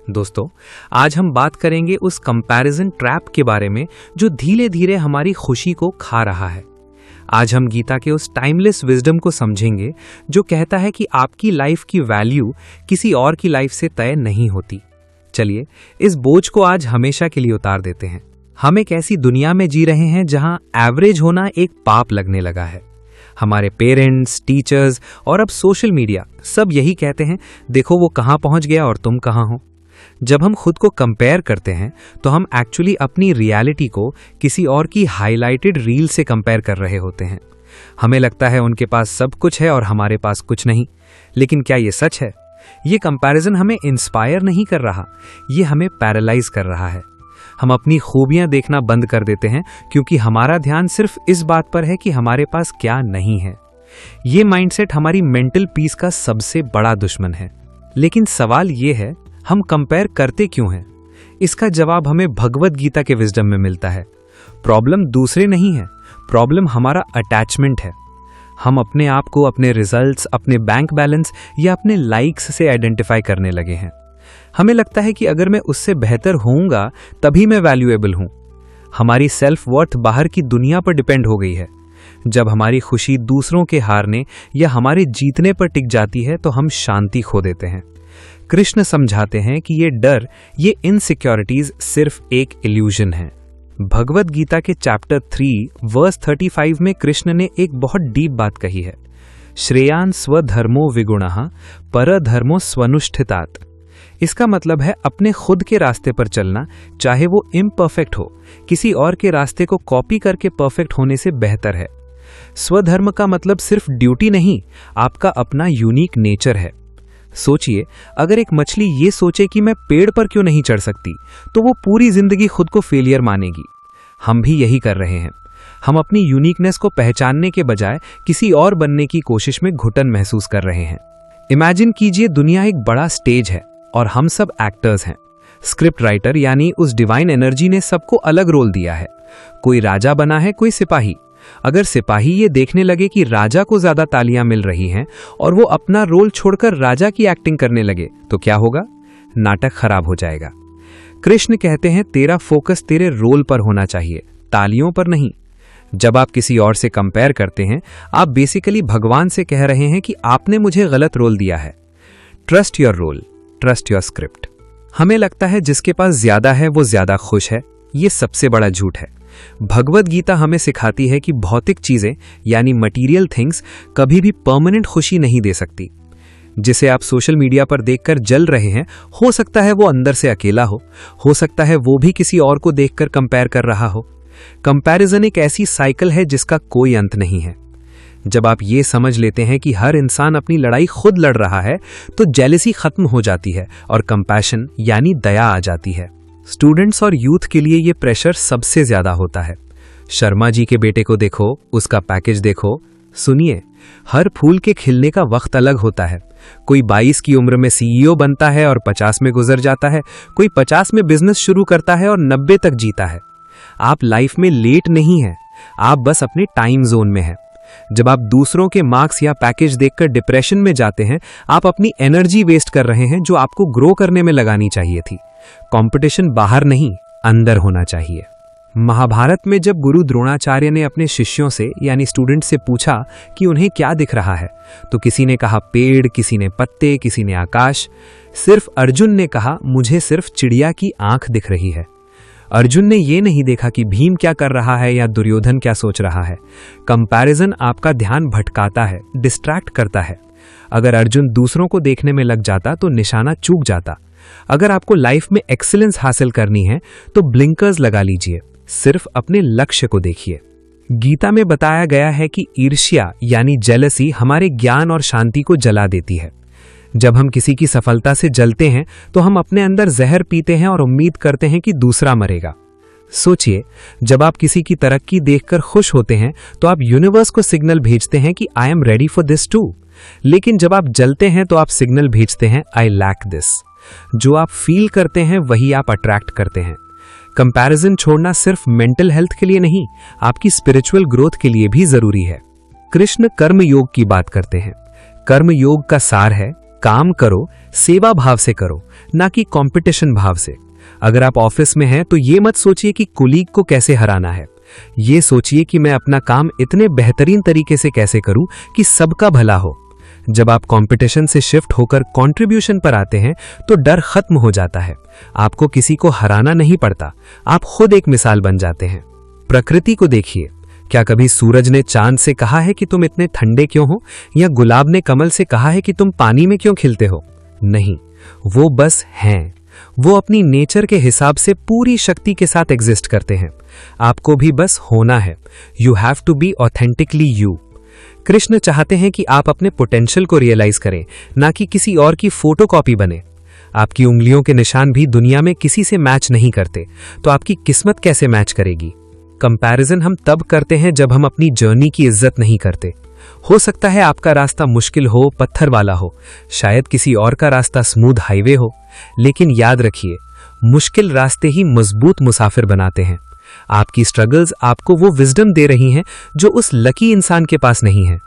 दोस्तों, आज हम बात करेंगे उस कंपैरिजन ट्रैप के बारे में जो धीरे धीरे हमारी खुशी को खा रहा है। आज हम गीता के उस टाइमलेस विजडम को समझेंगे जो कहता है कि आपकी लाइफ की वैल्यू किसी और की लाइफ से तय नहीं होती। चलिए इस बोझ को आज हमेशा के लिए उतार देते हैं। हम एक ऐसी दुनिया में जी रहे हैं जहां एवरेज होना एक पाप लगने लगा है। हमारे पेरेंट्स, टीचर्स और अब सोशल मीडिया सब यही कहते हैं, देखो वो कहां पहुंच गया और तुम कहां हो। जब हम खुद को कंपेयर करते हैं तो हम एक्चुअली अपनी रियलिटी को किसी और की हाईलाइटेड रील से कंपेयर कर रहे होते हैं। हमें लगता है उनके पास सब कुछ है और हमारे पास कुछ नहीं। लेकिन क्या ये सच है? ये कंपैरिजन हमें इंस्पायर नहीं कर रहा, ये हमें पैरालाइज कर रहा है। हम अपनी खूबियां देखना बंद कर देते हैं क्योंकि हमारा ध्यान सिर्फ इस बात पर है कि हमारे पास क्या नहीं है। ये माइंडसेट हमारी मेंटल पीस का सबसे बड़ा दुश्मन है। लेकिन सवाल ये है, हम कंपेयर करते क्यों हैं? इसका जवाब हमें भगवत गीता के विजडम में मिलता है। प्रॉब्लम दूसरे नहीं है, प्रॉब्लम हमारा अटैचमेंट है। हम अपने आप को अपने रिजल्ट्स, अपने बैंक बैलेंस या अपने लाइक्स से आइडेंटिफाई करने लगे हैं। हमें लगता है कि अगर मैं उससे बेहतर होऊंगा तभी मैं वैल्यूएबल हूं। हमारी सेल्फ वर्थ बाहर की दुनिया पर डिपेंड हो गई है। जब हमारी खुशी दूसरों के हारने या हमारे जीतने पर टिक जाती है तो हम शांति खो देते हैं। कृष्ण समझाते हैं कि ये डर, ये इनसिक्योरिटीज सिर्फ एक इल्यूजन है। भगवत गीता के चैप्टर 3 वर्स 35 में कृष्ण ने एक बहुत डीप बात कही है। श्रेयान स्वधर्मो विगुणः परधर्मो स्वनुष्ठितात्। इसका मतलब है अपने खुद के रास्ते पर चलना, चाहे वो इम्परफेक्ट हो, किसी और के रास्ते को कॉपी करके परफेक्ट होने से बेहतर है। स्वधर्म का मतलब सिर्फ ड्यूटी नहीं, आपका अपना यूनिक नेचर है। सोचिए, अगर एक मछली ये सोचे कि मैं पेड़ पर क्यों नहीं चढ़ सकती, तो वो पूरी जिंदगी खुद को फेलियर मानेगी। हम भी यही कर रहे हैं। हम अपनी यूनिकनेस को पहचानने के बजाय किसी और बनने की कोशिश में घुटन महसूस कर रहे हैं। इमेजिन कीजिए, दुनिया एक बड़ा स्टेज है और हम सब एक्टर्स हैं। स्क्रिप्ट राइटर यानी उस डिवाइन एनर्जी ने सबको अलग रोल दिया है। कोई राजा बना है, कोई सिपाही। अगर सिपाही ये देखने लगे कि राजा को ज्यादा तालियां मिल रही हैं और वो अपना रोल छोड़कर राजा की एक्टिंग करने लगे तो क्या होगा? नाटक खराब हो जाएगा। कृष्ण कहते हैं, तेरा फोकस तेरे रोल पर होना चाहिए, तालियों पर नहीं। जब आप किसी और से कंपेयर करते हैं, आप बेसिकली भगवान से कह रहे हैं कि आपने मुझे गलत रोल दिया है। Trust your role, trust your script. हमें लगता है जिसके पास ज्यादा है वो ज्यादा खुश है। ये सबसे बड़ा झूठ है। भगवत गीता हमें सिखाती है कि भौतिक चीजें यानी मटीरियल थिंग्स कभी भी परमानेंट खुशी नहीं दे सकती। जिसे आप सोशल मीडिया पर देखकर जल रहे हैं, हो सकता है वो अंदर से अकेला हो सकता है वो भी किसी और को देखकर कंपेयर कर रहा हो। कंपैरिजन एक ऐसी साइकिल है जिसका कोई अंत नहीं है। जब आप ये समझ लेते हैं कि हर इंसान अपनी लड़ाई खुद लड़ रहा है, तो जेलसी खत्म हो जाती है और कंपैशन यानी दया आ जाती है। स्टूडेंट्स और यूथ के लिए ये प्रेशर सबसे ज्यादा होता है। शर्मा जी के बेटे को देखो, उसका पैकेज देखो, सुनिए, हर फूल के खिलने का वक्त अलग होता है। कोई 22 की उम्र में सीईओ बनता है और 50 में गुजर जाता है। कोई 50 में बिजनेस शुरू करता है और 90 तक जीता है। आप लाइफ में लेट नहीं हैं, आप बस अपने टाइम जोन में हैं। जब आप दूसरों के मार्क्स या पैकेज देखकर डिप्रेशन में जाते हैं, आप अपनी एनर्जी वेस्ट कर रहे हैं जो आपको ग्रो करने में लगानी चाहिए थी। कंपटीशन बाहर नहीं, अंदर होना चाहिए। महाभारत में जब गुरु द्रोणाचार्य ने अपने शिष्यों से यानी स्टूडेंट से पूछा कि उन्हें क्या दिख रहा है, तो किसी ने कहा पेड़, किसी ने पत्ते, किसी ने आकाश। सिर्फ अर्जुन ने कहा मुझे सिर्फ चिड़िया की आंख दिख रही है। अर्जुन ने यह नहीं देखा कि भीम क्या कर रहा है या दुर्योधन क्या सोच रहा है। कंपैरिजन आपका ध्यान भटकाता है, डिस्ट्रैक्ट करता है। अगर अर्जुन दूसरों को देखने में लग जाता तो निशाना चूक जाता। अगर आपको लाइफ में एक्सीलेंस हासिल करनी है तो ब्लिंकर्स लगा लीजिए, सिर्फ अपने लक्ष्य को देखिए। गीता में बताया गया है कि ईर्ष्या यानी जेलसी हमारे ज्ञान और शांति को जला देती है। जब हम किसी की सफलता से जलते हैं तो हम अपने अंदर जहर पीते हैं और उम्मीद करते हैं कि दूसरा मरेगा। सोचिए, जब आप किसी की तरक्की देखकर खुश होते हैं तो आप यूनिवर्स को सिग्नल भेजते हैं कि I am ready for this too. लेकिन जब आप जलते हैं तो आप सिग्नल भेजते हैं आई लैक दिस। जो आप फील करते हैं वही आप अट्रैक्ट करते हैं। कंपैरिजन छोड़ना सिर्फ मेंटल हेल्थ के लिए नहीं, आपकी स्पिरिचुअल ग्रोथ के लिए भी जरूरी है। कृष्ण कर्म योग की बात करते हैं। कर्म योग का सार है काम करो, सेवा भाव से करो, ना कि कंपटीशन भाव से। अगर आप ऑफिस में हैं तो ये मत सोचिए कि कुलीग को कैसे हराना है। ये सोचिए कि मैं अपना काम इतने बेहतरीन तरीके से कैसे करूं कि सबका भला हो। जब आप कंपटीशन से शिफ्ट होकर कंट्रीब्यूशन पर आते हैं तो डर खत्म हो जाता है। आपको किसी को हराना नहीं पड़ता, आप खुद एक मिसाल बन जाते हैं। प्रकृति को देखिए, क्या कभी सूरज ने चांद से कहा है कि तुम इतने ठंडे क्यों हो, या गुलाब ने कमल से कहा है कि तुम पानी में क्यों खिलते हो? नहीं, वो बस हैं। वो अपनी नेचर के हिसाब से पूरी शक्ति के साथ एग्जिस्ट करते हैं। आपको भी बस होना है। You have to be authentically you. Krishna चाहते हैं कि आप अपने पोटेंशियल को रियलाइज करें, ना कि किसी और की फोटोकॉपी बने। आपकी उंगलियों के निशान भी दुनिया में किसी से मैच नहीं करते, तो आपकी किस्मत कैसे मैच करेगी? कंपैरिजन हम तब करते हैं जब हम अपनी जर्नी की इज्जत नहीं करते। हो सकता है आपका रास्ता मुश्किल हो, पत्थर वाला हो, शायद किसी और का रास्ता स्मूथ हाईवे हो, लेकिन याद रखिए, मुश्किल रास्ते ही मजबूत मुसाफिर बनाते हैं। आपकी स्ट्रगल्स आपको वो विजडम दे रही हैं जो उस लकी इंसान के पास नहीं है।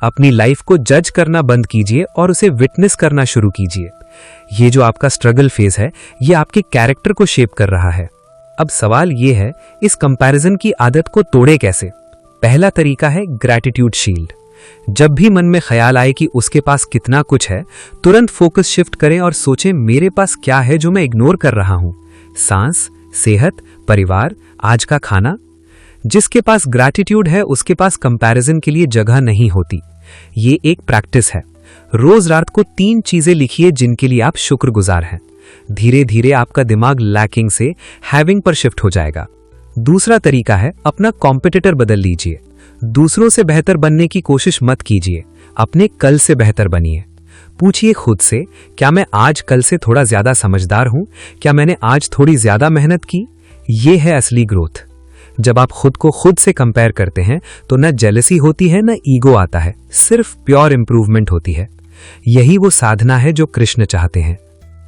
अपनी लाइफ को जज करना बंद कीजिए और उसे विटनेस करना शुरू कीजिए। ये जो आपका स्ट्रगल फेज है, ये आपके कैरेक्टर को शेप कर रहा है। अब सवाल ये है, इस कंपैरिजन की आदत को तोड़े कैसे? पहला तरीका है ग्रैटिट्यूड शील्ड। जब भी मन में ख्याल आए कि उसके पास कितना कुछ है, तुरंत फोकस शिफ्ट करें और सोचें मेरे पास क्या है जो मैं इग्नोर कर रहा हूं। सांस, सेहत, परिवार, आज का खाना। जिसके पास ग्रैटिट्यूड है उसके पास कंपैरिजन के लिए जगह नहीं होती। ये एक प्रैक्टिस है। रोज रात को 3 चीजें लिखिए जिनके लिए आप शुक्रगुजार हैं। धीरे धीरे आपका दिमाग लैकिंग से हैविंग पर शिफ्ट हो जाएगा। दूसरा तरीका है अपना कॉम्पिटिटर बदल लीजिए। दूसरों से बेहतर बनने की कोशिश मत कीजिए, अपने कल से बेहतर बनिए। पूछिए खुद से, क्या मैं आज कल से थोड़ा ज्यादा समझदार हूं? क्या मैंने आज थोड़ी ज्यादा मेहनत की? ये है असली ग्रोथ। जब आप खुद को खुद से कंपेयर करते हैं तो न जेलसी होती है, न ईगो आता है, सिर्फ प्योर इंप्रूवमेंट होती है। यही वो साधना है जो कृष्ण चाहते हैं।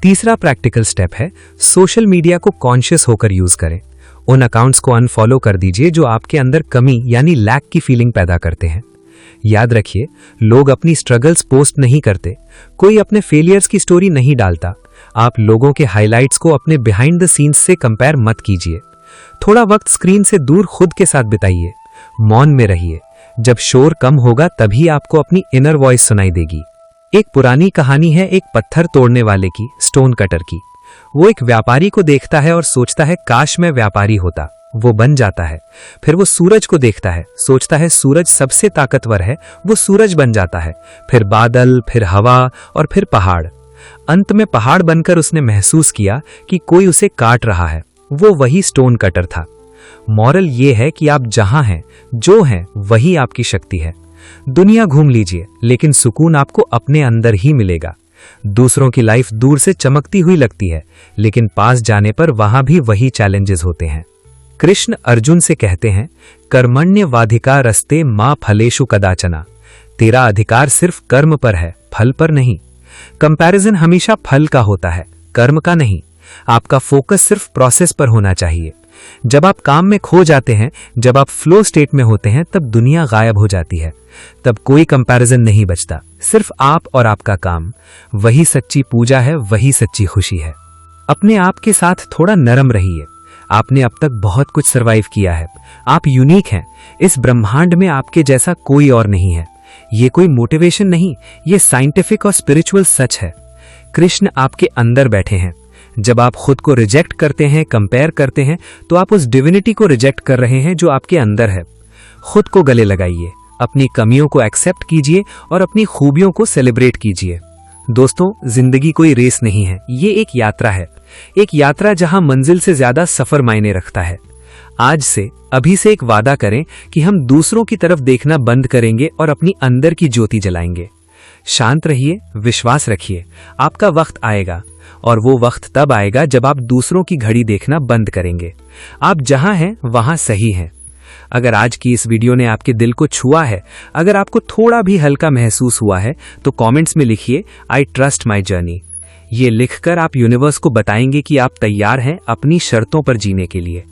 तीसरा प्रैक्टिकल स्टेप है सोशल मीडिया को कॉन्शियस होकर यूज करें। उन अकाउंट्स को अनफॉलो कर दीजिए जो आपके अंदर कमी यानी लैक की फीलिंग पैदा करते हैं। याद रखिए, लोग अपनी स्ट्रगल्स पोस्ट नहीं करते, कोई अपने फेलियर्स की स्टोरी नहीं डालता। आप लोगों के हाइलाइट्स को अपने बिहाइंड द सीन्स से कंपेयर मत कीजिए। थोड़ा वक्त स्क्रीन से दूर खुद के साथ बिताइए, मौन में रहिए। जब शोर कम होगा तभी आपको अपनी इनर वॉइस सुनाई देगी। एक पुरानी कहानी है एक पत्थर तोड़ने वाले की, स्टोन कटर की। वो एक व्यापारी को देखता है और सोचता है काश मैं व्यापारी होता। वो बन जाता है। फिर वो सूरज को देखता है, सोचता है सूरज सबसे ताकतवर है, वो सूरज बन जाता है। फिर बादल, फिर हवा और फिर पहाड़। अंत में पहाड़ बनकर उसने महसूस किया कि कोई उसे काट रहा है। वो वही स्टोन कटर था। मॉरल ये है कि आप जहां हैं, जो हैं, वही आपकी शक्ति है। दुनिया घूम लीजिए, लेकिन सुकून आपको अपने अंदर ही मिलेगा। दूसरों की लाइफ दूर से चमकती हुई लगती है, लेकिन पास जाने पर वहां भी वही चैलेंजेस होते हैं। कृष्ण अर्जुन से कहते हैं, कर्मण्यवाधिकारस्ते मा फलेषु कदाचना। तेरा अधिकार सिर्फ कर्म पर है, फल पर नहीं। कंपैरिजन हमेशा फल का होता है, कर्म का नहीं। आपका फोकस सिर्फ प्रोसेस पर होना चाहिए। जब आप काम में खो जाते हैं, जब आप फ्लो स्टेट में होते हैं, तब दुनिया गायब हो जाती है। तब कोई कंपैरिजन नहीं बचता, सिर्फ आप और आपका काम। वही सच्ची पूजा है, वही सच्ची खुशी है। अपने आप के साथ थोड़ा नरम रहिए। आपने अब तक बहुत कुछ सरवाइव किया है। आप यूनिक हैं। इस ब्रह्मांड में आपके जैसा कोई और नहीं है। ये कोई मोटिवेशन नहीं, ये साइंटिफिक और स्पिरिचुअल सच है। कृष्ण आपके अंदर बैठे हैं। जब आप खुद को रिजेक्ट करते हैं, कंपेयर करते हैं, तो आप उस डिविनिटी को रिजेक्ट कर रहे हैं जो आपके अंदर है। खुद को गले लगाइए, अपनी कमियों को एक्सेप्ट कीजिए और अपनी खूबियों को सेलिब्रेट कीजिए। दोस्तों, जिंदगी कोई रेस नहीं है, ये एक यात्रा है। एक यात्रा जहां मंजिल से ज्यादा सफर मायने रखता है। आज से, अभी से एक वादा करें कि हम दूसरों की तरफ देखना बंद करेंगे और अपनी अंदर की ज्योति जलाएंगे। शांत रहिए, विश्वास रखिए, आपका वक्त आएगा। और वो वक्त तब आएगा जब आप दूसरों की घड़ी देखना बंद करेंगे। आप जहां हैं वहां सही हैं। अगर आज की इस वीडियो ने आपके दिल को छुआ है, अगर आपको थोड़ा भी हल्का महसूस हुआ है, तो कमेंट्स में लिखिए आई ट्रस्ट माई जर्नी। ये लिखकर आप यूनिवर्स को बताएंगे कि आप तैयार हैं अपनी शर्तों पर जीने के लिए।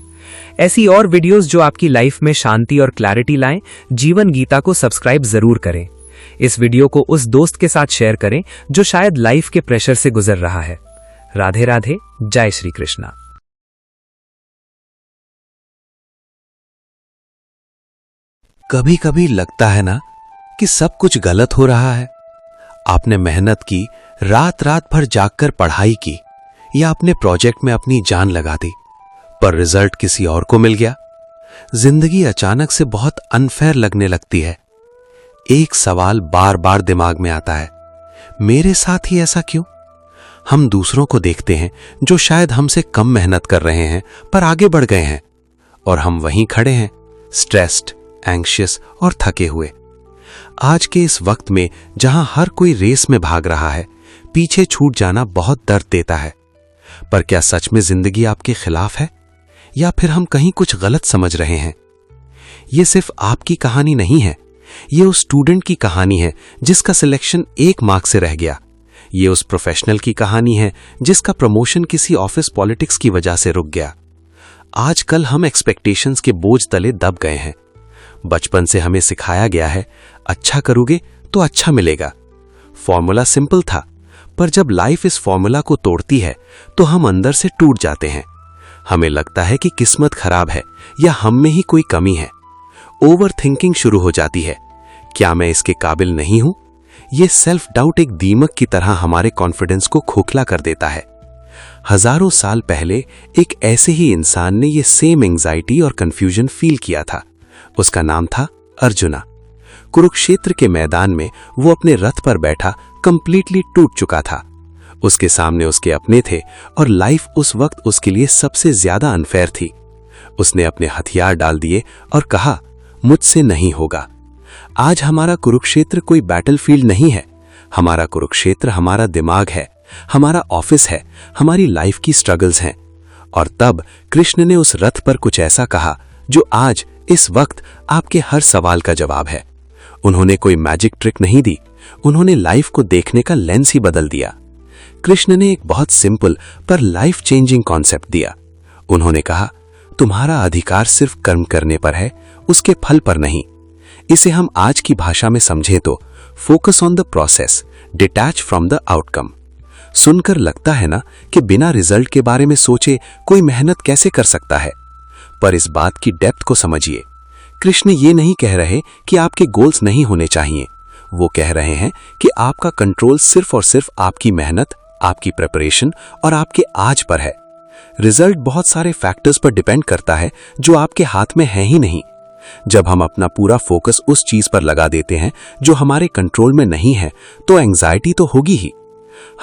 ऐसी और वीडियोस जो आपकी लाइफ में शांति और क्लैरिटी लाएं, जीवन गीता को सब्सक्राइब जरूर करें। इस वीडियो को उस दोस्त के साथ शेयर करें जो शायद लाइफ के प्रेशर से गुजर रहा है। राधे राधे, जय श्री कृष्णा। कभी कभी लगता है ना कि सब कुछ गलत हो रहा है। आपने मेहनत की, रात रात भर जागकर पढ़ाई की या अपने प्रोजेक्ट में अपनी जान लगा दी, पर रिजल्ट किसी और को मिल गया। जिंदगी अचानक से बहुत अनफेयर लगने लगती है। एक सवाल बार बार दिमाग में आता है, मेरे साथ ही ऐसा क्यों? हम दूसरों को देखते हैं जो शायद हमसे कम मेहनत कर रहे हैं पर आगे बढ़ गए हैं, और हम वहीं खड़े हैं, स्ट्रेस्ड, एंग्शियस और थके हुए। आज के इस वक्त में जहां हर कोई रेस में भाग रहा है, पीछे छूट जाना बहुत दर्द देता है। पर क्या सच में जिंदगी आपके खिलाफ है, या फिर हम कहीं कुछ गलत समझ रहे हैं? यह सिर्फ आपकी कहानी नहीं है, ये उस स्टूडेंट की कहानी है जिसका सिलेक्शन 1 मार्क से रह गया। ये उस प्रोफेशनल की कहानी है जिसका प्रमोशन किसी ऑफिस पॉलिटिक्स की वजह से रुक गया। आजकल हम एक्सपेक्टेशंस के बोझ तले दब गए हैं। बचपन से हमें सिखाया गया है, अच्छा करोगे तो अच्छा मिलेगा। फॉर्मूला सिंपल था, पर जब लाइफ इस फॉर्मूला को तोड़ती है तो हम अंदर से टूट जाते हैं। हमें लगता है कि किस्मत खराब है या हम में ही कोई कमी है। ओवर थिंकिंग शुरू हो जाती है, क्या मैं इसके काबिल नहीं हूं? यह सेल्फ डाउट एक दीमक की तरह हमारे कॉन्फिडेंस को खोखला कर देता है। हजारों साल पहले एक ऐसे ही इंसान ने यह सेम एंजाइटी और कंफ्यूजन फील किया था। उसका नाम था अर्जुना। कुरुक्षेत्र के मैदान में वो अपने रथ पर बैठा कंप्लीटली टूट चुका था। उसके सामने उसके अपने थे और लाइफ उस वक्त उसके लिए सबसे ज्यादा अनफेयर थी। उसने अपने हथियार डाल दिए और कहा, मुझसे नहीं होगा। आज हमारा कुरुक्षेत्र कोई बैटलफील्ड नहीं है। हमारा कुरुक्षेत्र हमारा दिमाग है, हमारा ऑफिस है, हमारी लाइफ की स्ट्रगल्स हैं। और तब कृष्ण ने उस रथ पर कुछ ऐसा कहा जो आज इस वक्त आपके हर सवाल का जवाब है। उन्होंने कोई मैजिक ट्रिक नहीं दी, उन्होंने लाइफ को देखने का लेंस ही बदल दिया। कृष्ण ने एक बहुत सिंपल पर लाइफ चेंजिंग कॉन्सेप्ट दिया। उन्होंने कहा, तुम्हारा अधिकार सिर्फ कर्म करने पर है, उसके फल पर नहीं। इसे हम आज की भाषा में समझें तो focus on the process, detach from the outcome. सुनकर लगता है ना कि बिना रिजल्ट के बारे में सोचे कोई मेहनत कैसे कर सकता है, पर इस बात की डेप्थ को समझिए। कृष्ण ये नहीं कह रहे कि आपके गोल्स नहीं होने चाहिए, वो कह रहे हैं कि आपका कंट्रोल सिर्फ और सिर्फ आपकी मेहनत, आपकी प्रिपरेशन और आपके आज पर है। रिजल्ट बहुत सारे फैक्टर्स पर डिपेंड करता है जो आपके हाथ में है ही नहीं। जब हम अपना पूरा फोकस उस चीज पर लगा देते हैं जो हमारे कंट्रोल में नहीं है, तो एंजाइटी तो होगी ही।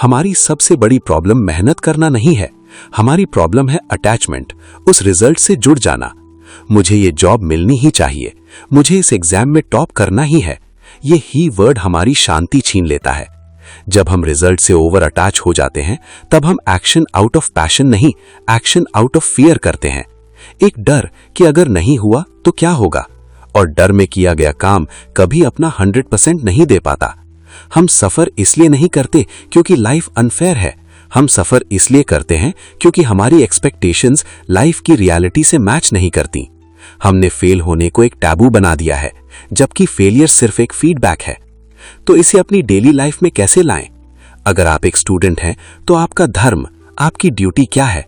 हमारी सबसे बड़ी प्रॉब्लम मेहनत करना नहीं है, हमारी प्रॉब्लम है अटैचमेंट, उस रिजल्ट से जुड़ जाना। मुझे ये जॉब मिलनी ही चाहिए, मुझे इस एग्जाम में टॉप करना ही है, ये ही वर्ड हमारी शांति छीन लेता है। जब हम रिजल्ट से ओवर अटैच हो जाते हैं, तब हम एक्शन आउट ऑफ पैशन नहीं, एक्शन आउट ऑफ फियर करते हैं। एक डर कि अगर नहीं हुआ तो क्या होगा? और डर में किया गया काम कभी अपना 100% नहीं दे पाता। हम सफर इसलिए नहीं करते क्योंकि लाइफ अनफेयर है, हम सफर इसलिए करते हैं क्योंकि हमारी एक्सपेक्टेशंस लाइफ की रियलिटी से मैच नहीं करती। हमने फेल होने को एक टैबू बना दिया है, जबकि फेलियर सिर्फ एक फीडबैक है। तो इसे अपनी डेली लाइफ में कैसे लाएं? अगर आप एक स्टूडेंट हैं तो आपका धर्म, आपकी ड्यूटी क्या है?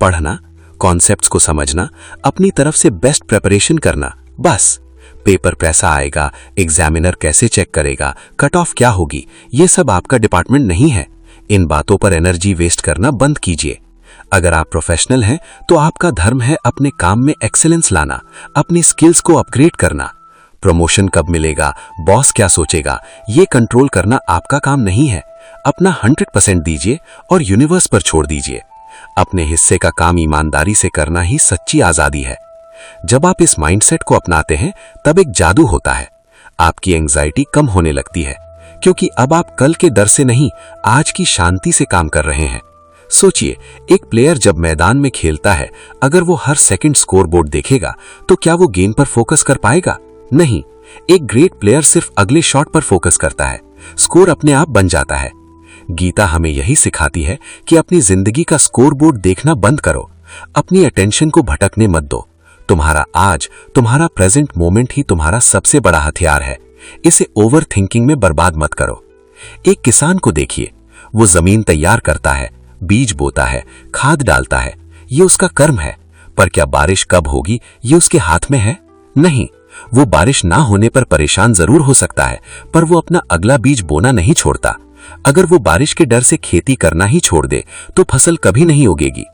पढ़ना, कॉन्सेप्ट्स को समझना, अपनी तरफ से बेस्ट प्रिपरेशन करना, बस। पेपर कैसा आएगा, एग्जामिनर कैसे चेक करेगा, कट ऑफ क्या होगी, ये सब आपका डिपार्टमेंट नहीं है। इन बातों पर एनर्जी वेस्ट करना बंद कीजिए। अगर आप प्रोफेशनल हैं तो आपका धर्म है अपने काम में एक्सेलेंस लाना, अपनी स्किल्स को अपग्रेड करना। प्रमोशन कब मिलेगा, बॉस क्या सोचेगा, ये कंट्रोल करना आपका काम नहीं है। अपना 100% दीजिए और यूनिवर्स पर छोड़ दीजिए। अपने हिस्से का काम ईमानदारी से करना ही सच्ची आजादी है। जब आप इस माइंडसेट को अपनाते हैं तब एक जादू होता है। आपकी एंजाइटी कम होने लगती है, क्योंकि अब आप कल के डर से नहीं, आज की शांति से काम कर रहे हैं। सोचिए, एक प्लेयर जब मैदान में खेलता है, अगर वो हर सेकंड स्कोरबोर्ड देखेगा तो क्या वो गेम पर फोकस कर पाएगा? नहीं। एक ग्रेट प्लेयर सिर्फ अगले शॉट पर फोकस करता है, स्कोर अपने आप बन जाता है। गीता हमें यही सिखाती है कि अपनी जिंदगी का स्कोरबोर्ड देखना बंद करो, अपनी अटेंशन को भटकने मत दो। तुम्हारा आज, तुम्हारा प्रेजेंट मोमेंट ही तुम्हारा सबसे बड़ा हथियार है। इसे ओवर थिंकिंग में बर्बाद मत करो। एक किसान को देखिए, वो जमीन तैयार करता है, बीज बोता है, खाद डालता है, ये उसका कर्म है। पर क्या बारिश कब होगी ये उसके हाथ में है? नहीं। वो बारिश ना होने पर परेशान जरूर हो सकता है, पर वो अपना अगला बीज बोना नहीं छोड़ता। अगर वो बारिश के डर से खेती करना ही छोड़ दे तो फसल कभी नहीं उगेगी।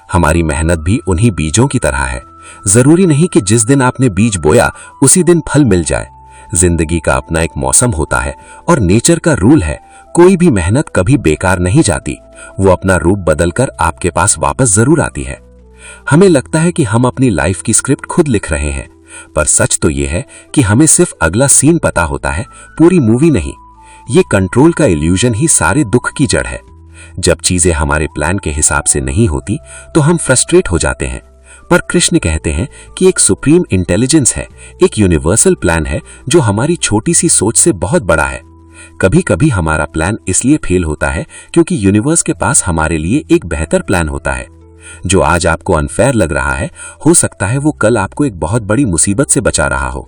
हमारी मेहनत भी उन्हीं बीजों की तरह है। जरूरी नहीं कि जिस दिन आपने बीज बोया उसी दिन फल मिल जाए। जिंदगी का अपना एक मौसम होता है और नेचर का रूल है, कोई भी मेहनत कभी बेकार नहीं जाती, वो अपना रूप बदलकर आपके पास वापस जरूर आती है। हमें लगता है कि हम अपनी लाइफ की स्क्रिप्ट खुद लिख रहे हैं, पर सच तो ये है कि हमें सिर्फ अगला सीन पता होता है, पूरी मूवी नहीं। ये कंट्रोल का इल्यूजन ही सारे दुख की जड़ है। जब चीजें हमारे प्लान के हिसाब से नहीं होती तो हम फ्रस्ट्रेट हो जाते हैं, पर कृष्ण कहते हैं कि एक सुप्रीम इंटेलिजेंस है, एक यूनिवर्सल प्लान है जो हमारी छोटी सी सोच से बहुत बड़ा है। कभी कभी हमारा प्लान इसलिए फेल होता है क्योंकि यूनिवर्स के पास हमारे लिए एक बेहतर प्लान होता है। जो आज आपको अनफेयर लग रहा है, हो सकता है वो कल आपको एक बहुत बड़ी मुसीबत से बचा रहा हो।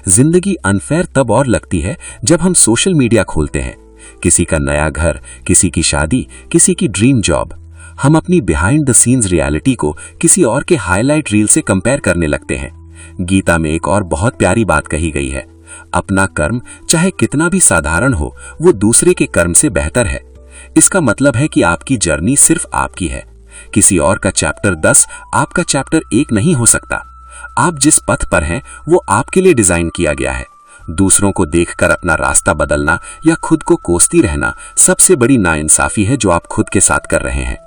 जिंदगी अनफेयर तब और लगती है जब हम सोशल मीडिया खोलते हैं, किसी का नया घर, किसी की शादी, किसी की ड्रीम जॉब। हम अपनी बिहाइंड द सीन्स रियलिटी को किसी और के हाईलाइट रील से कंपेयर करने लगते हैं। गीता में एक और बहुत प्यारी बात कही गई है, अपना कर्म चाहे कितना भी साधारण हो, वो दूसरे के कर्म से बेहतर है। इसका मतलब है कि आपकी जर्नी सिर्फ आपकी है। किसी और का चैप्टर 10 आपका चैप्टर 1 नहीं हो सकता। आप जिस पथ पर हैं वो आपके लिए डिजाइन किया गया है। दूसरों को देखकर अपना रास्ता बदलना या खुद को कोसती रहना सबसे बड़ी नाइंसाफी है जो आप खुद के साथ कर रहे हैं।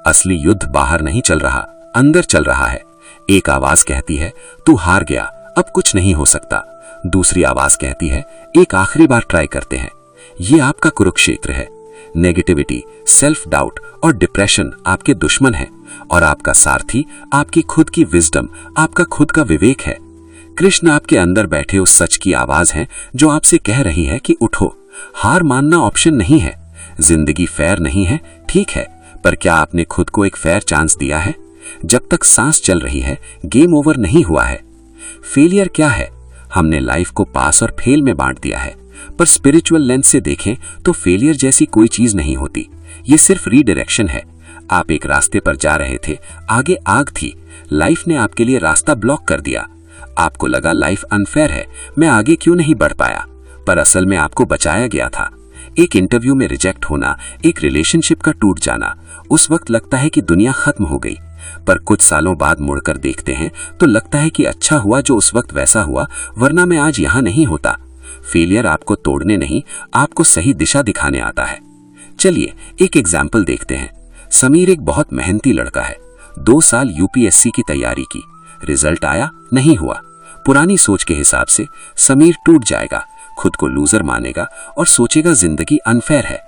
असली युद्ध बाहर नहीं चल रहा, अंदर चल रहा है। एक आवाज कहती है तू हार गया, अब कुछ नहीं हो सकता। दूसरी आवाज कहती है एक आखिरी बार ट्राई करते हैं। ये आपका कुरुक्षेत्र है। नेगेटिविटी, सेल्फ डाउट और डिप्रेशन आपके दुश्मन हैं और आपका सारथी आपकी खुद की विजडम, आपका खुद का विवेक है। कृष्ण आपके अंदर बैठे उस सच की आवाज है जो आपसे कह रही है कि उठो, हार मानना ऑप्शन नहीं है। जिंदगी फेयर नहीं है, ठीक है, पर क्या आपने खुद को एक फेयर चांस दिया है? जब तक सांस चल रही है, गेम ओवर नहीं हुआ है। फेलियर क्या है? हमने लाइफ को पास और फेल में बांट दिया है, पर स्पिरिचुअल लेंस से देखें तो फेलियर जैसी कोई चीज नहीं होती। ये सिर्फ रीडायरेक्शन है। आप एक रास्ते पर जा रहे थे, आगे आग थी, लाइफ ने आपके लिए रास्ता ब्लॉक कर दिया। आपको लगा लाइफ अनफेयर है, मैं आगे क्यों नहीं बढ़ पाया, पर असल में आपको बचाया गया था। एक इंटरव्यू में रिजेक्ट होना, एक रिलेशनशिप का टूट जाना, उस वक्त लगता है कि दुनिया खत्म हो गई, पर कुछ सालों बाद मुड़कर देखते हैं तो लगता है कि अच्छा हुआ जो उस वक्त वैसा हुआ, वरना मैं आज यहां नहीं होता। फेलियर आपको तोड़ने नहीं, आपको सही दिशा दिखाने आता है। चलिए एक एग्जाम्पल देखते हैं। समीर एक बहुत मेहनती लड़का है। 2 साल यूपीएससी की तैयारी की, रिजल्ट आया, नहीं हुआ। पुरानी सोच के हिसाब से समीर टूट जाएगा, खुद को लूजर मानेगा और सोचेगा जिंदगी अनफेयर है।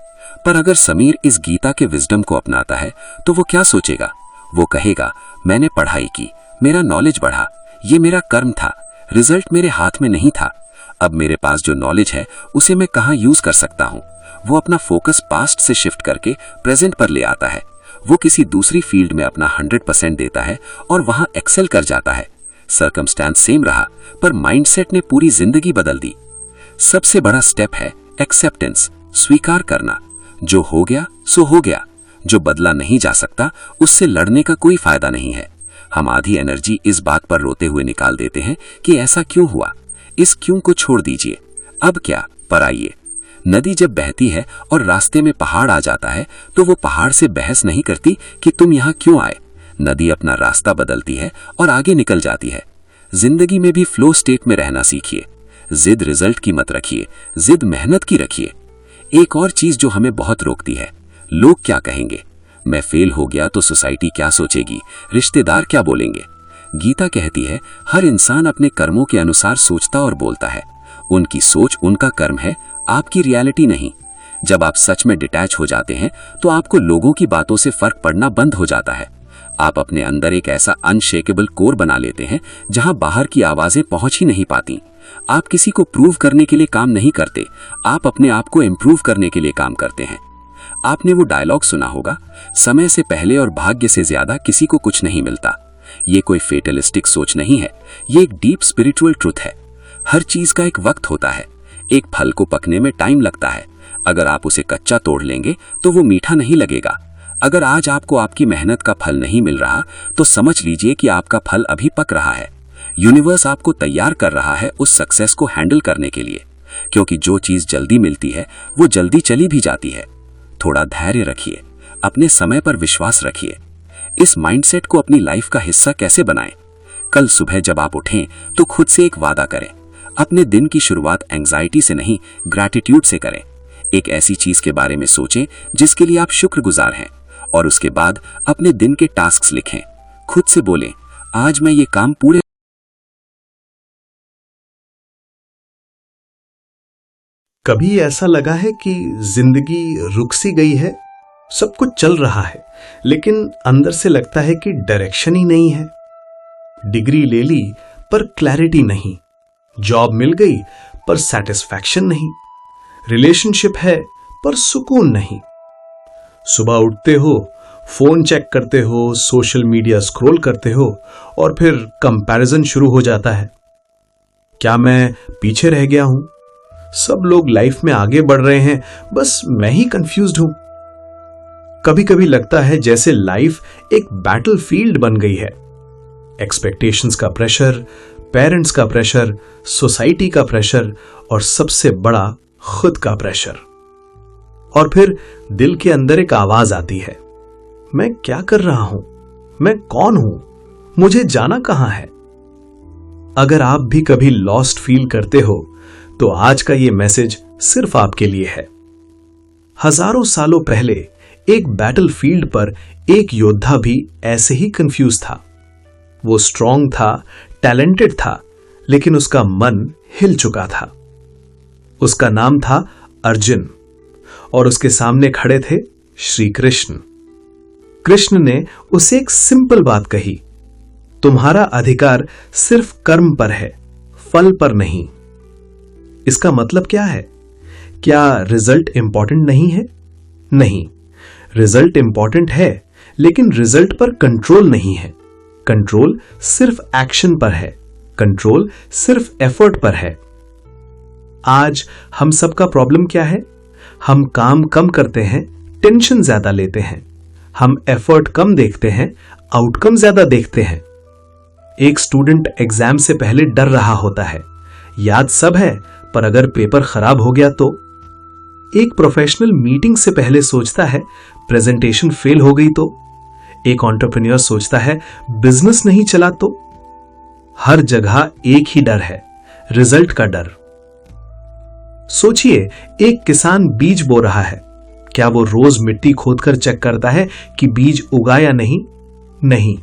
पर अगर समीर इस गीता के विजडम को अपनाता है तो वो क्या सोचेगा? वो कहेगा मैंने पढ़ाई की, मेरा नॉलेज बढ़ा, ये मेरा कर्म था, रिजल्ट मेरे हाथ में नहीं था। अब मेरे पास जो नॉलेज है उसे मैं कहाँ यूज कर सकता हूँ। वो अपना फोकस पास्ट से शिफ्ट करके प्रेजेंट पर ले आता है। वो किसी दूसरी फील्ड में अपना 100% देता है और वहां एक्सेल कर जाता है। सर्कमस्टेंस सेम रहा, पर माइंडसेट ने पूरी जिंदगी बदल दी। सबसे बड़ा स्टेप है एक्सेप्टेंस, स्वीकार करना। जो हो गया सो हो गया। जो बदला नहीं जा सकता उससे लड़ने का कोई फायदा नहीं है। हम आधी एनर्जी इस बात पर रोते हुए निकाल देते हैं कि ऐसा क्यों हुआ। इस क्यों को छोड़ दीजिए। अब क्या, पर आइए। नदी जब बहती है और रास्ते में पहाड़ आ जाता है तो वो पहाड़ से बहस नहीं करती कि तुम यहां क्यों आए। नदी अपना रास्ता बदलती है और आगे निकल जाती है। जिंदगी में भी फ्लो स्टेट में रहना सीखिए। जिद रिजल्ट की मत रखिए, जिद मेहनत की रखिए। एक और चीज जो हमें बहुत रोकती है, लोग क्या कहेंगे। मैं फेल हो गया तो सोसाइटी क्या सोचेगी, रिश्तेदार क्या बोलेंगे। गीता कहती है हर इंसान अपने कर्मों के अनुसार सोचता और बोलता है। उनकी सोच उनका कर्म है, आपकी रियलिटी नहीं। जब आप सच में डिटैच हो जाते हैं तो आपको लोगों की बातों से फर्क पड़ना बंद हो जाता है। आप अपने अंदर एक ऐसा अनशेकेबल कोर बना लेते हैं जहां बाहर की आवाजें पहुंच ही नहीं पाती। आप किसी को प्रूव करने के लिए काम नहीं करते, आप अपने आप को इम्प्रूव करने के लिए काम करते हैं। आपने वो डायलॉग सुना होगा, समय से पहले और भाग्य से ज्यादा किसी को कुछ नहीं मिलता। ये कोई फेटलिस्टिक सोच नहीं है, ये एक डीप स्पिरिचुअल ट्रुथ है। हर चीज का एक वक्त होता है। एक फल को पकने में टाइम लगता है। अगर आप उसे कच्चा तोड़ लेंगे तो वो मीठा नहीं लगेगा। अगर आज आपको आपकी मेहनत का फल नहीं मिल रहा तो समझ लीजिए कि आपका फल अभी पक रहा है। यूनिवर्स आपको तैयार कर रहा है उस सक्सेस को हैंडल करने के लिए, क्योंकि जो चीज जल्दी मिलती है वो जल्दी चली भी जाती है। थोड़ा धैर्य रखिए, अपने समय पर विश्वास रखिए। इस माइंडसेट को अपनी लाइफ का हिस्सा कैसे बनाएं? कल सुबह जब आप उठें तो खुद से एक वादा करें। अपने दिन की शुरुआत एंजाइटी से नहीं, ग्रैटिट्यूड से करें। एक ऐसी चीज के बारे में सोचें जिसके लिए आप शुक्रगुजार हैं, और उसके बाद अपने दिन के टास्क्स लिखें। खुद से बोलें, आज मैं ये काम पूरे। कभी ऐसा लगा है कि जिंदगी रुक सी गई है, सब कुछ चल रहा है लेकिन अंदर से लगता है कि डायरेक्शन ही नहीं है। डिग्री ले ली पर क्लैरिटी नहीं, जॉब मिल गई पर सेटिस्फैक्शन नहीं, रिलेशनशिप है पर सुकून नहीं। सुबह उठते हो, फोन चेक करते हो, सोशल मीडिया स्क्रॉल करते हो और फिर कंपैरिजन शुरू हो जाता है। क्या मैं पीछे रह गया हूं? सब लोग लाइफ में आगे बढ़ रहे हैं, बस मैं ही कंफ्यूज्ड हूं। कभी कभी लगता है जैसे लाइफ एक बैटलफील्ड बन गई है। एक्सपेक्टेशंस का प्रेशर, पेरेंट्स का प्रेशर, सोसाइटी का प्रेशर और सबसे बड़ा खुद का प्रेशर। और फिर दिल के अंदर एक आवाज आती है, मैं क्या कर रहा हूं? मैं कौन हूं? मुझे जाना कहां है? अगर आप भी कभी लॉस्ट फील करते हो तो आज का ये मैसेज सिर्फ आपके लिए है। हजारों सालों पहले एक बैटलफील्ड पर एक योद्धा भी ऐसे ही कंफ्यूज था। वो स्ट्रांग था, टैलेंटेड था, लेकिन उसका मन हिल चुका था। उसका नाम था अर्जुन और उसके सामने खड़े थे श्री कृष्ण। कृष्ण ने उसे एक सिंपल बात कही, तुम्हारा अधिकार सिर्फ कर्म पर है, फल पर नहीं। इसका मतलब क्या है? क्या रिजल्ट इंपॉर्टेंट नहीं है? नहीं, रिजल्ट इंपॉर्टेंट है, लेकिन रिजल्ट पर कंट्रोल नहीं है। कंट्रोल सिर्फ एक्शन पर है, कंट्रोल सिर्फ एफर्ट पर है। आज हम सबका प्रॉब्लम क्या है? हम काम कम करते हैं, टेंशन ज्यादा लेते हैं। हम एफर्ट कम देखते हैं, आउटकम ज्यादा देखते हैं। एक स्टूडेंट एग्जाम से पहले डर रहा होता है, याद सब है, पर अगर पेपर खराब हो गया तो। एक प्रोफेशनल मीटिंग से पहले सोचता है, प्रेजेंटेशन फेल हो गई तो। एक एंटरप्रेन्योर सोचता है, बिजनेस नहीं चला तो। हर जगह एक ही डर है, रिजल्ट का डर। सोचिए, एक किसान बीज बो रहा है, क्या वो रोज मिट्टी खोदकर चेक करता है कि बीज उगा या नहीं? नहीं,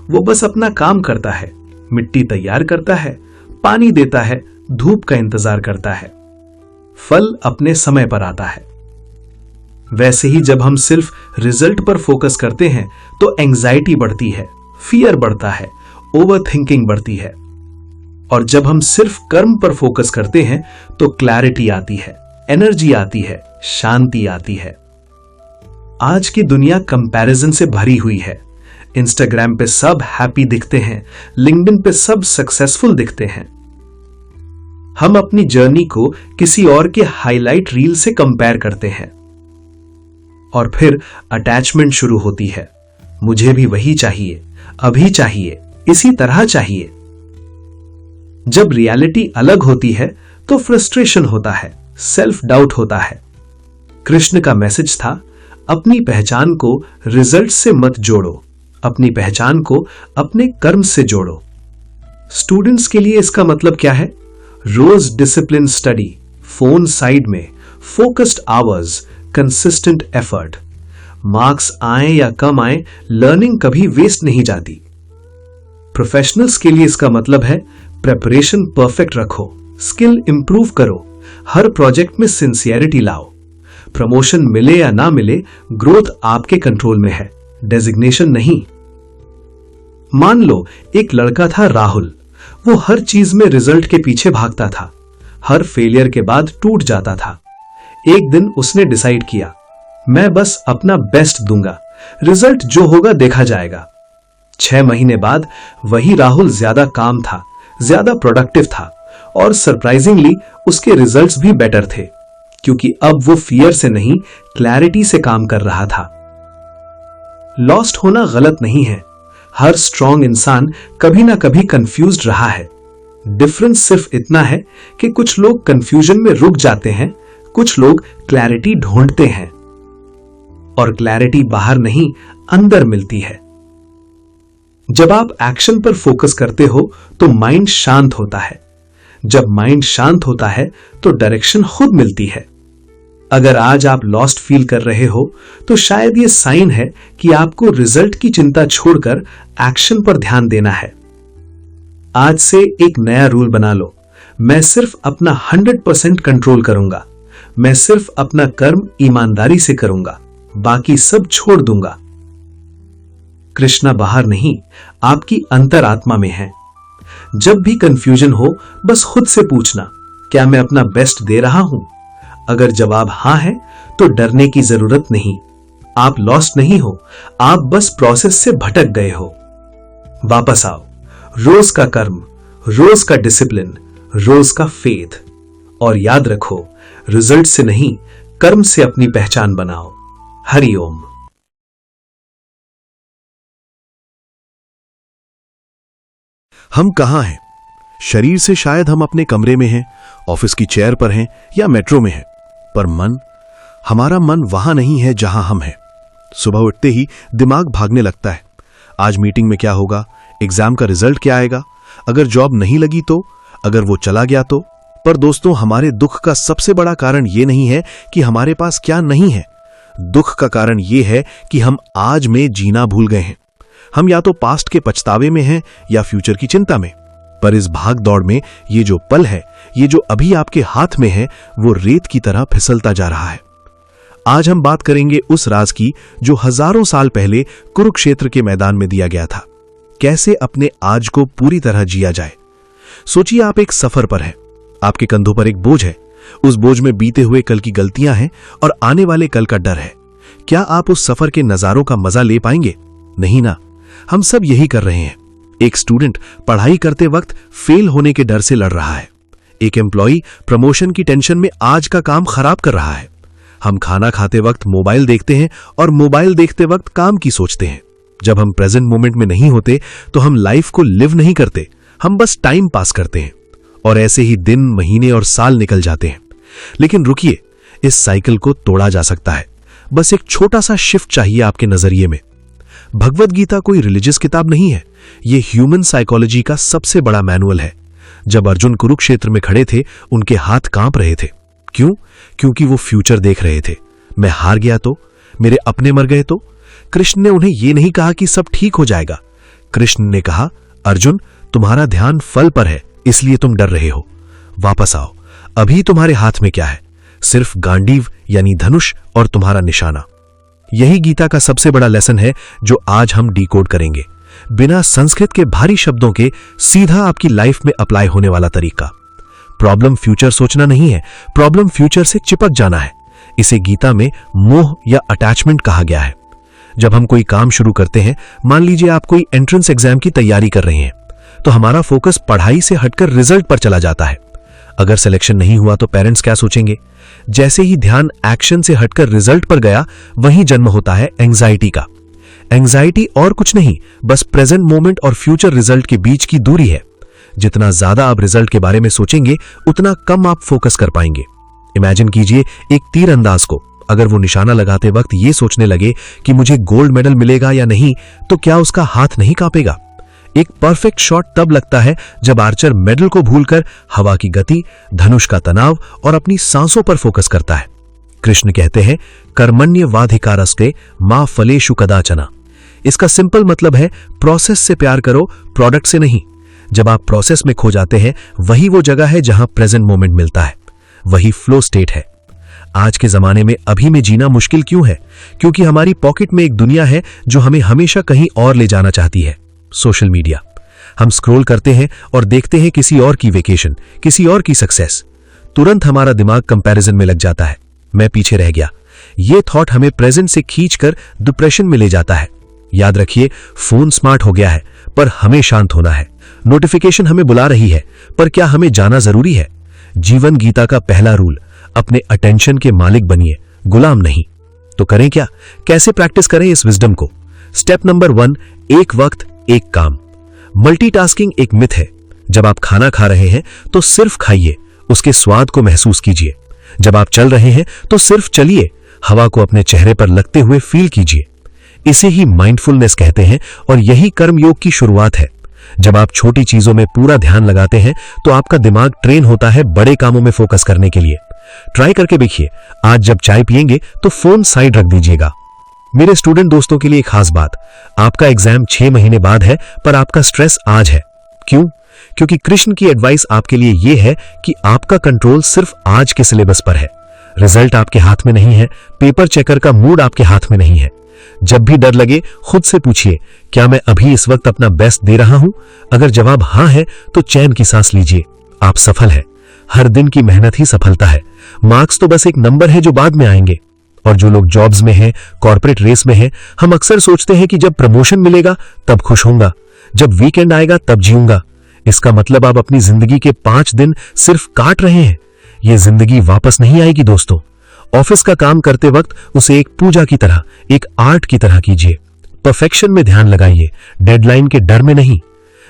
वो बस अपना काम करता है, मिट्टी तैयार करता है, पानी देता है, धूप का इंतजार करता है। फल अपने समय पर आता है। वैसे ही जब हम सिर्फ रिजल्ट पर फोकस करते हैं तो एंजाइटी बढ़ती है, फियर बढ़ता है, ओवर थिंकिंग बढ़ती है, और जब हम सिर्फ कर्म पर फोकस करते हैं तो क्लैरिटी आती है, एनर्जी आती है, शांति आती है। आज की दुनिया कंपैरिजन से भरी हुई है। इंस्टाग्राम पे सब हैप्पी दिखते हैं, लिंक्डइन पे सब सक्सेसफुल दिखते हैं। हम अपनी जर्नी को किसी और के हाईलाइट रील से कंपेयर करते हैं और फिर अटैचमेंट शुरू होती है। मुझे भी वही चाहिए, अभी चाहिए, इसी तरह चाहिए। जब रियलिटी अलग होती है तो फ्रस्ट्रेशन होता है, सेल्फ डाउट होता है। कृष्ण का मैसेज था, अपनी पहचान को रिजल्ट से मत जोड़ो, अपनी पहचान को अपने कर्म से जोड़ो। स्टूडेंट्स के लिए इसका मतलब क्या है? रोज डिसिप्लिन स्टडी, फोन साइड में, focused hours, consistent effort. Marks आए या कम आए, लर्निंग कभी वेस्ट नहीं जाती। प्रोफेशनल्स के लिए इसका मतलब है प्रेपरेशन परफेक्ट रखो, स्किल इंप्रूव करो, हर प्रोजेक्ट में सिंसियरिटी लाओ। प्रमोशन मिले या ना मिले, ग्रोथ आपके कंट्रोल में है, डेजिग्नेशन नहीं। मान लो एक लड़का था राहुल, वो हर चीज में रिजल्ट के पीछे भागता था, हर फेलियर के बाद टूट जाता था। एक दिन उसने डिसाइड किया, मैं बस अपना बेस्ट दूंगा, रिजल्ट जो होगा देखा जाएगा। 6 महीने बाद वही राहुल ज्यादा काम था, ज्यादा प्रोडक्टिव था और सरप्राइजिंगली उसके रिजल्ट्स भी बेटर थे, क्योंकि अब वो फियर से नहीं, क्लैरिटी से काम कर रहा था। लॉस्ट होना गलत नहीं है। हर स्ट्रांग इंसान कभी ना कभी कंफ्यूज्ड रहा है। डिफरेंस सिर्फ इतना है कि कुछ लोग कंफ्यूजन में रुक जाते हैं, कुछ लोग क्लैरिटी ढूंढते हैं। और क्लैरिटी बाहर नहीं, अंदर मिलती है। जब आप एक्शन पर फोकस करते हो तो माइंड शांत होता है। जब माइंड शांत होता है तो डायरेक्शन खुद मिलती है। अगर आज आप लॉस्ट फील कर रहे हो तो शायद ये साइन है कि आपको रिजल्ट की चिंता छोड़कर एक्शन पर ध्यान देना है। आज से एक नया रूल बना लो, मैं सिर्फ अपना 100% कंट्रोल करूंगा, मैं सिर्फ अपना कर्म ईमानदारी से करूंगा, बाकी सब छोड़ दूंगा। कृष्णा बाहर नहीं, आपकी अंतरात्मा में है। जब भी कंफ्यूजन हो, बस खुद से पूछना, क्या मैं अपना बेस्ट दे रहा हूं? अगर जवाब हां है तो डरने की जरूरत नहीं। आप लॉस्ट नहीं हो, आप बस प्रोसेस से भटक गए हो। वापस आओ, रोज का कर्म, रोज का डिसिप्लिन, रोज का फेथ। और याद रखो, रिजल्ट से नहीं, कर्म से अपनी पहचान बनाओ। हरि ओम। हम कहां हैं? शरीर से शायद हम अपने कमरे में हैं, ऑफिस की चेयर पर हैं या मेट्रो में हैं, पर मन, हमारा मन वहां नहीं है जहां हम हैं। सुबह उठते ही दिमाग भागने लगता है। आज मीटिंग में क्या होगा? एग्जाम का रिजल्ट क्या आएगा? अगर जॉब नहीं लगी तो? अगर वो चला गया तो? पर दोस्तों, हमारे दुख का सबसे बड़ा कारण यह नहीं है कि हमारे पास क्या नहीं है। दुख का कारण यह है कि हम आज में जीना भूल गए हैं। हम या तो पास्ट के पछतावे में हैं या फ्यूचर की चिंता में। पर इस भाग दौड़ में ये जो पल है, ये जो अभी आपके हाथ में है, वो रेत की तरह फिसलता जा रहा है। आज हम बात करेंगे उस राज की जो हजारों साल पहले कुरुक्षेत्र के मैदान में दिया गया था। कैसे अपने आज को पूरी तरह जिया जाए। सोचिए, आप एक सफर पर हैं, आपके कंधों पर एक बोझ है। उस बोझ में बीते हुए कल की गलतियां हैं और आने वाले कल का डर है। क्या आप उस सफर के नजारों का मजा ले पाएंगे? नहीं ना। हम सब यही कर रहे हैं। एक स्टूडेंट पढ़ाई करते वक्त फेल होने के डर से लड़ रहा है। एक एम्प्लॉई प्रमोशन की टेंशन में आज का काम खराब कर रहा है। हम खाना खाते वक्त मोबाइल देखते हैं और मोबाइल देखते वक्त काम की सोचते हैं। जब हम प्रेजेंट मोमेंट में नहीं होते तो हम लाइफ को लिव नहीं करते, हम बस टाइम पास करते हैं। और ऐसे ही दिन, महीने और साल निकल जाते हैं। लेकिन रुकिए, इस साइकिल को तोड़ा जा सकता है। बस एक छोटा सा शिफ्ट चाहिए आपके नजरिए में। भगवद गीता कोई रिलीजियस किताब नहीं है, यह ह्यूमन साइकोलॉजी का सबसे बड़ा मैनुअल है। जब अर्जुन कुरुक्षेत्र में खड़े थे, उनके हाथ कांप रहे थे। क्यों? क्योंकि वो फ्यूचर देख रहे थे। मैं हार गया तो? मेरे अपने मर गए तो? कृष्ण ने उन्हें यह नहीं कहा कि सब ठीक हो जाएगा। कृष्ण ने कहा, अर्जुन, तुम्हारा ध्यान फल पर है, इसलिए तुम डर रहे हो। वापस आओ, अभी तुम्हारे हाथ में क्या है? सिर्फ गांडीव यानी धनुष और तुम्हारा निशाना। यही गीता का सबसे बड़ा लेसन है जो आज हम डिकोड करेंगे। बिना संस्कृत के भारी शब्दों के सीधा आपकी लाइफ में अप्लाई होने वाला तरीका। प्रॉब्लम फ्यूचर सोचना नहीं है, प्रॉब्लम फ्यूचर से चिपक जाना है। इसे गीता में मोह या अटैचमेंट कहा गया है। जब हम कोई काम शुरू करते हैं, मान लीजिए आप कोई एंट्रेंस एग्जाम की तैयारी कर रहे हैं, तो हमारा फोकस पढ़ाई से हटकर रिजल्ट पर चला जाता है। अगर सिलेक्शन नहीं हुआ तो पेरेंट्स क्या सोचेंगे? जैसे ही ध्यान एक्शन से हटकर रिजल्ट पर गया, वहीं जन्म होता है एंजाइटी का। एंजाइटी और कुछ नहीं, बस प्रेजेंट मोमेंट और फ्यूचर रिजल्ट के बीच की दूरी है। जितना ज्यादा आप रिजल्ट के बारे में सोचेंगे, उतना कम आप फोकस कर पाएंगे। इमेजिन कीजिए एक तीरंदाज को, अगर वो निशाना लगाते वक्त ये सोचने लगे कि मुझे गोल्ड मेडल मिलेगा या नहीं, तो क्या उसका हाथ नहीं कांपेगा? एक परफेक्ट शॉट तब लगता है जब आर्चर मेडल को भूलकर हवा की गति, धनुष का तनाव और अपनी सांसों पर फोकस करता है। कृष्ण कहते हैं, कर्मण्यवाधिकारस्ते मा फलेषु कदाचना। इसका सिंपल मतलब है, प्रोसेस से प्यार करो, प्रोडक्ट से नहीं। जब आप प्रोसेस में खो जाते हैं, वही वो जगह है जहां प्रेजेंट मोमेंट मिलता है, वही फ्लो स्टेट है। आज के जमाने में अभी में जीना मुश्किल क्यों है? क्योंकि हमारी पॉकेट में एक दुनिया है जो हमें हमेशा कहीं और ले जाना चाहती है, सोशल मीडिया। हम स्क्रॉल करते हैं और देखते हैं किसी और की वेकेशन, किसी और की सक्सेस। तुरंत हमारा दिमाग कंपैरिजन में लग जाता है, मैं पीछे रह गया। ये थॉट हमें प्रेजेंट से खींचकर डिप्रेशन में ले जाता है। याद रखिए, फोन स्मार्ट हो गया है, पर हमें शांत होना है। नोटिफिकेशन हमें बुला रही है, पर क्या हमें जाना जरूरी है? जीवन गीता का पहला रूल, अपने अटेंशन के मालिक बनिए, गुलाम नहीं। तो करें क्या? कैसे प्रैक्टिस करें इस विजडम को? स्टेप नंबर 1, एक वक्त एक काम। मल्टीटास्किंग एक मिथ है। जब आप खाना खा रहे हैं तो सिर्फ खाइए, उसके स्वाद को महसूस कीजिए। जब आप चल रहे हैं तो सिर्फ चलिए, हवा को अपने चेहरे पर लगते हुए फील कीजिए। इसे ही माइंडफुलनेस कहते हैं और यही कर्म योग की शुरुआत है। जब आप छोटी चीजों में पूरा ध्यान लगाते हैं तो आपका दिमाग ट्रेन होता है बड़े कामों में फोकस करने के लिए। ट्राई करके देखिए। आज जब चाय पिएंगे तो फोन साइड रख दीजिएगा। मेरे स्टूडेंट दोस्तों के लिए खास बात, आपका एग्जाम 6 महीने बाद है, पर आपका स्ट्रेस आज है। क्यों? क्योंकि कृष्ण की एडवाइस आपके लिए यह है कि आपका कंट्रोल सिर्फ आज के सिलेबस पर है। रिजल्ट आपके हाथ में नहीं है, पेपर चेकर का मूड आपके हाथ में नहीं है। जब भी डर लगे, खुद से पूछिए, क्या मैं अभी इस वक्त अपना बेस्ट दे रहा हूं? अगर जवाब हां है तो चैन की सांस लीजिए, आप सफल है। हर दिन की मेहनत ही सफलता है। मार्क्स तो बस एक नंबर है जो बाद में आएंगे। और जो लोग जॉब्स में हैं, कॉर्पोरेट रेस में हैं, हम अक्सर सोचते हैं कि जब प्रमोशन मिलेगा तब खुश होऊंगा, जब वीकेंड आएगा तब जीऊंगा। इसका मतलब आप अपनी जिंदगी के 5 दिन सिर्फ काट रहे हैं। यह जिंदगी वापस नहीं आएगी दोस्तों। ऑफिस का काम करते वक्त उसे एक पूजा की तरह, एक आर्ट की तरह कीजिए। परफेक्शन में ध्यान लगाइए, डेडलाइन के डर में नहीं।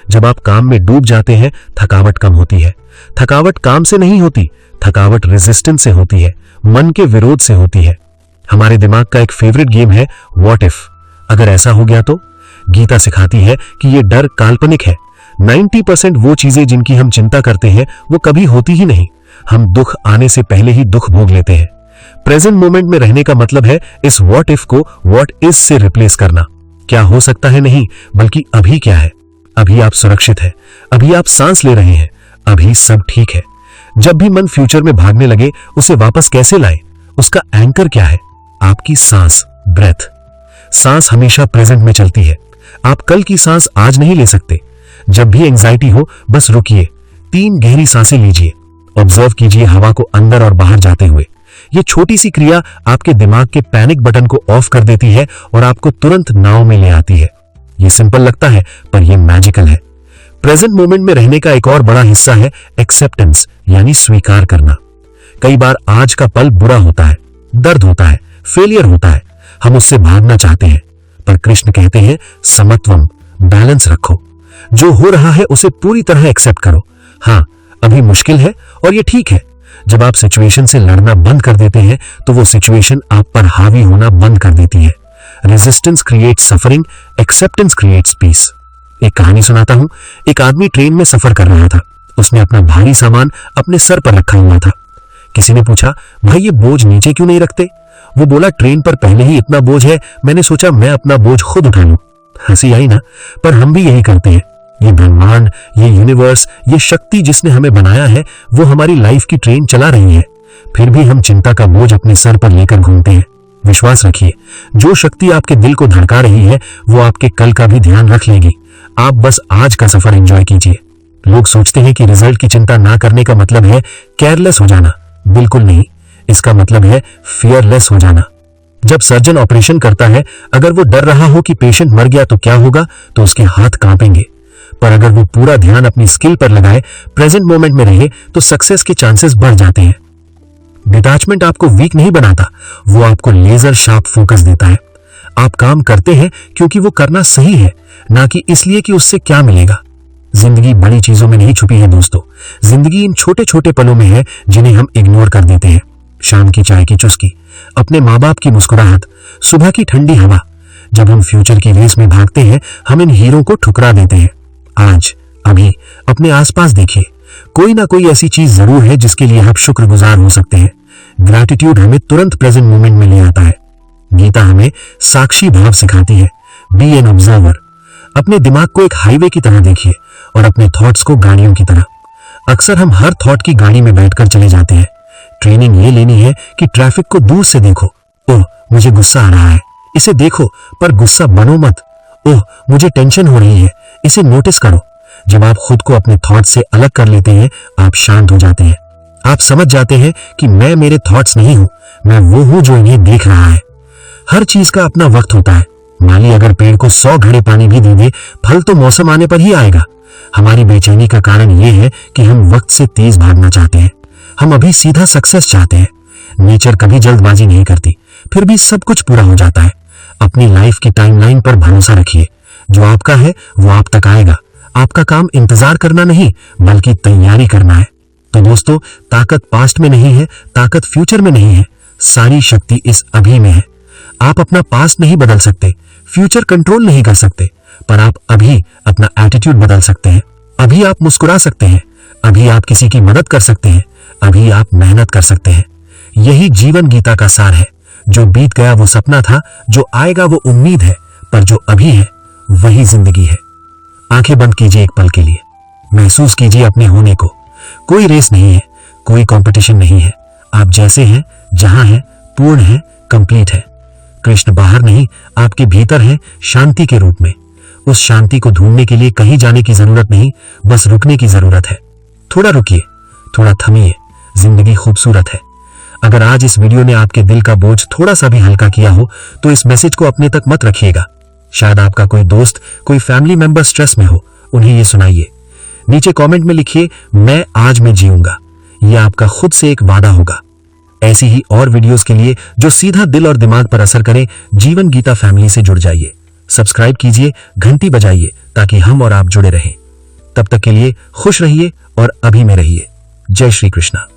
जब आप काम में डूब जाते हैं, थकावट कम होती है। थकावट काम से नहीं होती, थकावट रेजिस्टेंस से होती है, मन के विरोध से होती है। हमारे दिमाग का एक फेवरेट गेम है व्हाट इफ, अगर ऐसा हो गया तो। गीता सिखाती है कि यह डर काल्पनिक है। 90% वो चीजें जिनकी हम चिंता करते हैं वो कभी होती ही नहीं। हम दुख आने से पहले ही दुख भोग लेते हैं। प्रेजेंट मोमेंट में रहने का मतलब है इस व्हाट इफ को व्हाट इज से रिप्लेस करना। क्या हो सकता है नहीं, बल्कि अभी क्या है। अभी आप सुरक्षित है, अभी आप सांस ले रहे हैं, अभी सब ठीक है। जब भी मन फ्यूचर में भागने लगे, उसे वापस कैसे लाएं? उसका एंकर क्या है? आपकी सांस, ब्रेथ। सांस हमेशा प्रेजेंट में चलती है। आप कल की सांस आज नहीं ले सकते। जब भी एंजाइटी हो, बस रुकिए, 3 गहरी सांसें लीजिए। ऑब्जर्व कीजिए हवा को अंदर और बाहर जाते हुए। यह छोटी सी क्रिया आपके दिमाग के पैनिक बटन को ऑफ कर देती है और आपको तुरंत नाव में ले आती है। यह सिंपल लगता है, पर यह मैजिकल है। प्रेजेंट मोमेंट में रहने का एक और बड़ा हिस्सा है एक्सेप्टेंस, यानी स्वीकार करना। कई बार आज का पल बुरा होता है, दर्द होता है, फेलियर होता है, हम उससे भागना चाहते हैं, पर कृष्ण कहते हैं समत्वम, बैलेंस रखो। जो हो रहा है उसे पूरी तरह एक्सेप्ट करो। हाँ, अभी मुश्किल है और ये ठीक है। जब आप सिचुएशन से लड़ना बंद कर देते हैं तो वो सिचुएशन आप पर हावी होना बंद कर देती है। Resistance creates suffering, acceptance creates peace. एक कहानी सुनाता हूं। एक आदमी ट्रेन में सफर कर रहा था। उसने अपना भारी सामान अपने सर पर रखा हुआ था। किसी ने पूछा, भाई ये बोझ नीचे क्यों नहीं रखते? वो बोला, ट्रेन पर पहले ही इतना बोझ है, मैंने सोचा मैं अपना बोझ खुद उठा लूं। हंसी आई ना? पर हम भी यही करते हैं। ये ब्रह्मांड, ये यूनिवर्स, ये शक्ति जिसने हमें बनाया है, वो हमारी लाइफ की ट्रेन चला रही है। फिर भी हम चिंता का बोझ अपने सर पर लेकर घूमते हैं। विश्वास रखिए, जो शक्ति आपके दिल को धड़का रही है वो आपके कल का भी ध्यान रख लेगी। आप बस आज का सफर एंजॉय कीजिए। लोग सोचते हैं कि रिजल्ट की चिंता ना करने का मतलब है केयरलेस हो जाना। बिल्कुल नहीं, इसका मतलब है फियरलेस हो जाना। जब सर्जन ऑपरेशन करता है, अगर वो डर रहा हो कि पेशेंट मर गया तो क्या होगा, तो उसके हाथ कांपेंगे। पर अगर वो पूरा ध्यान अपनी स्किल पर लगाए, प्रेजेंट मोमेंट में रहे, तो सक्सेस के चांसेस बढ़ जाते हैं। डिटैचमेंट आपको वीक नहीं बनाता, वो आपको लेजर शार्प फोकस देता है। आप काम करते हैं क्योंकि वो करना सही है, ना कि इसलिए कि उससे क्या मिलेगा। जिंदगी बड़ी चीजों में नहीं छुपी है दोस्तों, जिंदगी इन छोटे छोटे पलों में है जिन्हें हम इग्नोर कर देते हैं। शाम की चाय की चुस्की, अपने माँ बाप की मुस्कुराहट, सुबह की ठंडी हवा। जब हम फ्यूचर की रेस में भागते हैं, हम इन हीरों को ठुकरा देते हैं। आज अभी अपने आसपास देखिए, कोई ना कोई ऐसी चीज जरूर है जिसके लिए आप शुक्रगुजार हो सकते हैं। ग्रैटिट्यूड हमें तुरंत प्रेजेंट मोमेंट में ले आता है। गीता हमें साक्षी भाव सिखाती है, बी एन ऑब्जर्वर। अपने दिमाग को एक हाईवे की तरह देखिए और अपने थॉट्स को गाड़ियों की तरह। अक्सर हम हर थॉट की गाड़ी में बैठकर चले जाते हैं। ट्रेनिंग ये लेनी है कि ट्रैफिक को दूर से देखो, ओह मुझे गुस्सा आ रहा है, इसे देखो पर गुस्सा बनो मत। ओह मुझे टेंशन हो रही है, इसे नोटिस करो। जब आप खुद को अपने थॉट्स से अलग कर लेते हैं, आप शांत हो जाते हैं। आप समझ जाते हैं कि मैं मेरे थॉट्स नहीं हूं, मैं वो हूं जो इन्हें देख रहा है। हर चीज का अपना वक्त होता है। माली अगर पेड़ को 100 घड़े पानी भी दे दे, फल तो मौसम आने पर ही आएगा। हमारी बेचैनी का कारण यह है कि हम वक्त से तेज भागना चाहते हैं। हम अभी सीधा सक्सेस चाहते हैं। नेचर कभी जल्दबाजी नहीं करती, फिर भी सब कुछ पूरा हो जाता है। अपनी लाइफ की टाइमलाइन पर भरोसा रखिए। जो आपका है वो आप तक आएगा। आपका काम इंतजार करना नहीं, बल्कि तैयारी करना है। तो दोस्तों, ताकत पास्ट में नहीं है, ताकत फ्यूचर में नहीं है, सारी शक्ति इस अभी में है। आप अपना पास्ट नहीं बदल सकते, फ्यूचर कंट्रोल नहीं कर सकते, पर आप अभी अपना एटीट्यूड बदल सकते हैं। अभी आप मुस्कुरा सकते हैं, अभी आप किसी की मदद कर सकते हैं, अभी आप मेहनत कर सकते हैं। यही जीवन गीता का सार है। जो बीत गया वो सपना था, जो आएगा वो उम्मीद है, पर जो अभी है वही जिंदगी है। आंखें बंद कीजिए एक पल के लिए, महसूस कीजिए अपने होने को। कोई रेस नहीं है, कोई कंपटीशन नहीं है। आप जैसे हैं, जहां हैं, पूर्ण हैं, कंप्लीट है। कृष्ण बाहर नहीं, आपके भीतर है, शांति के रूप में। उस शांति को ढूंढने के लिए कहीं जाने की जरूरत नहीं, बस रुकने की जरूरत है। थोड़ा रुकिए, थोड़ा थमिए, जिंदगी खूबसूरत है। अगर आज इस वीडियो ने आपके दिल का बोझ थोड़ा सा भी हल्का किया हो, तो इस मैसेज को अपने तक मत रखिएगा। शायद आपका कोई दोस्त, कोई फैमिली मेंबर स्ट्रेस में हो, उन्हें ये सुनाइए। नीचे कमेंट में लिखिए, मैं आज में जीऊंगा। यह आपका खुद से एक वादा होगा। ऐसी ही और वीडियोस के लिए जो सीधा दिल और दिमाग पर असर करें, जीवन गीता फैमिली से जुड़ जाइए। सब्सक्राइब कीजिए, घंटी बजाइए, ताकि हम और आप जुड़े रहें। तब तक के लिए खुश रहिए और अभी में रहिए। जय श्री कृष्णा।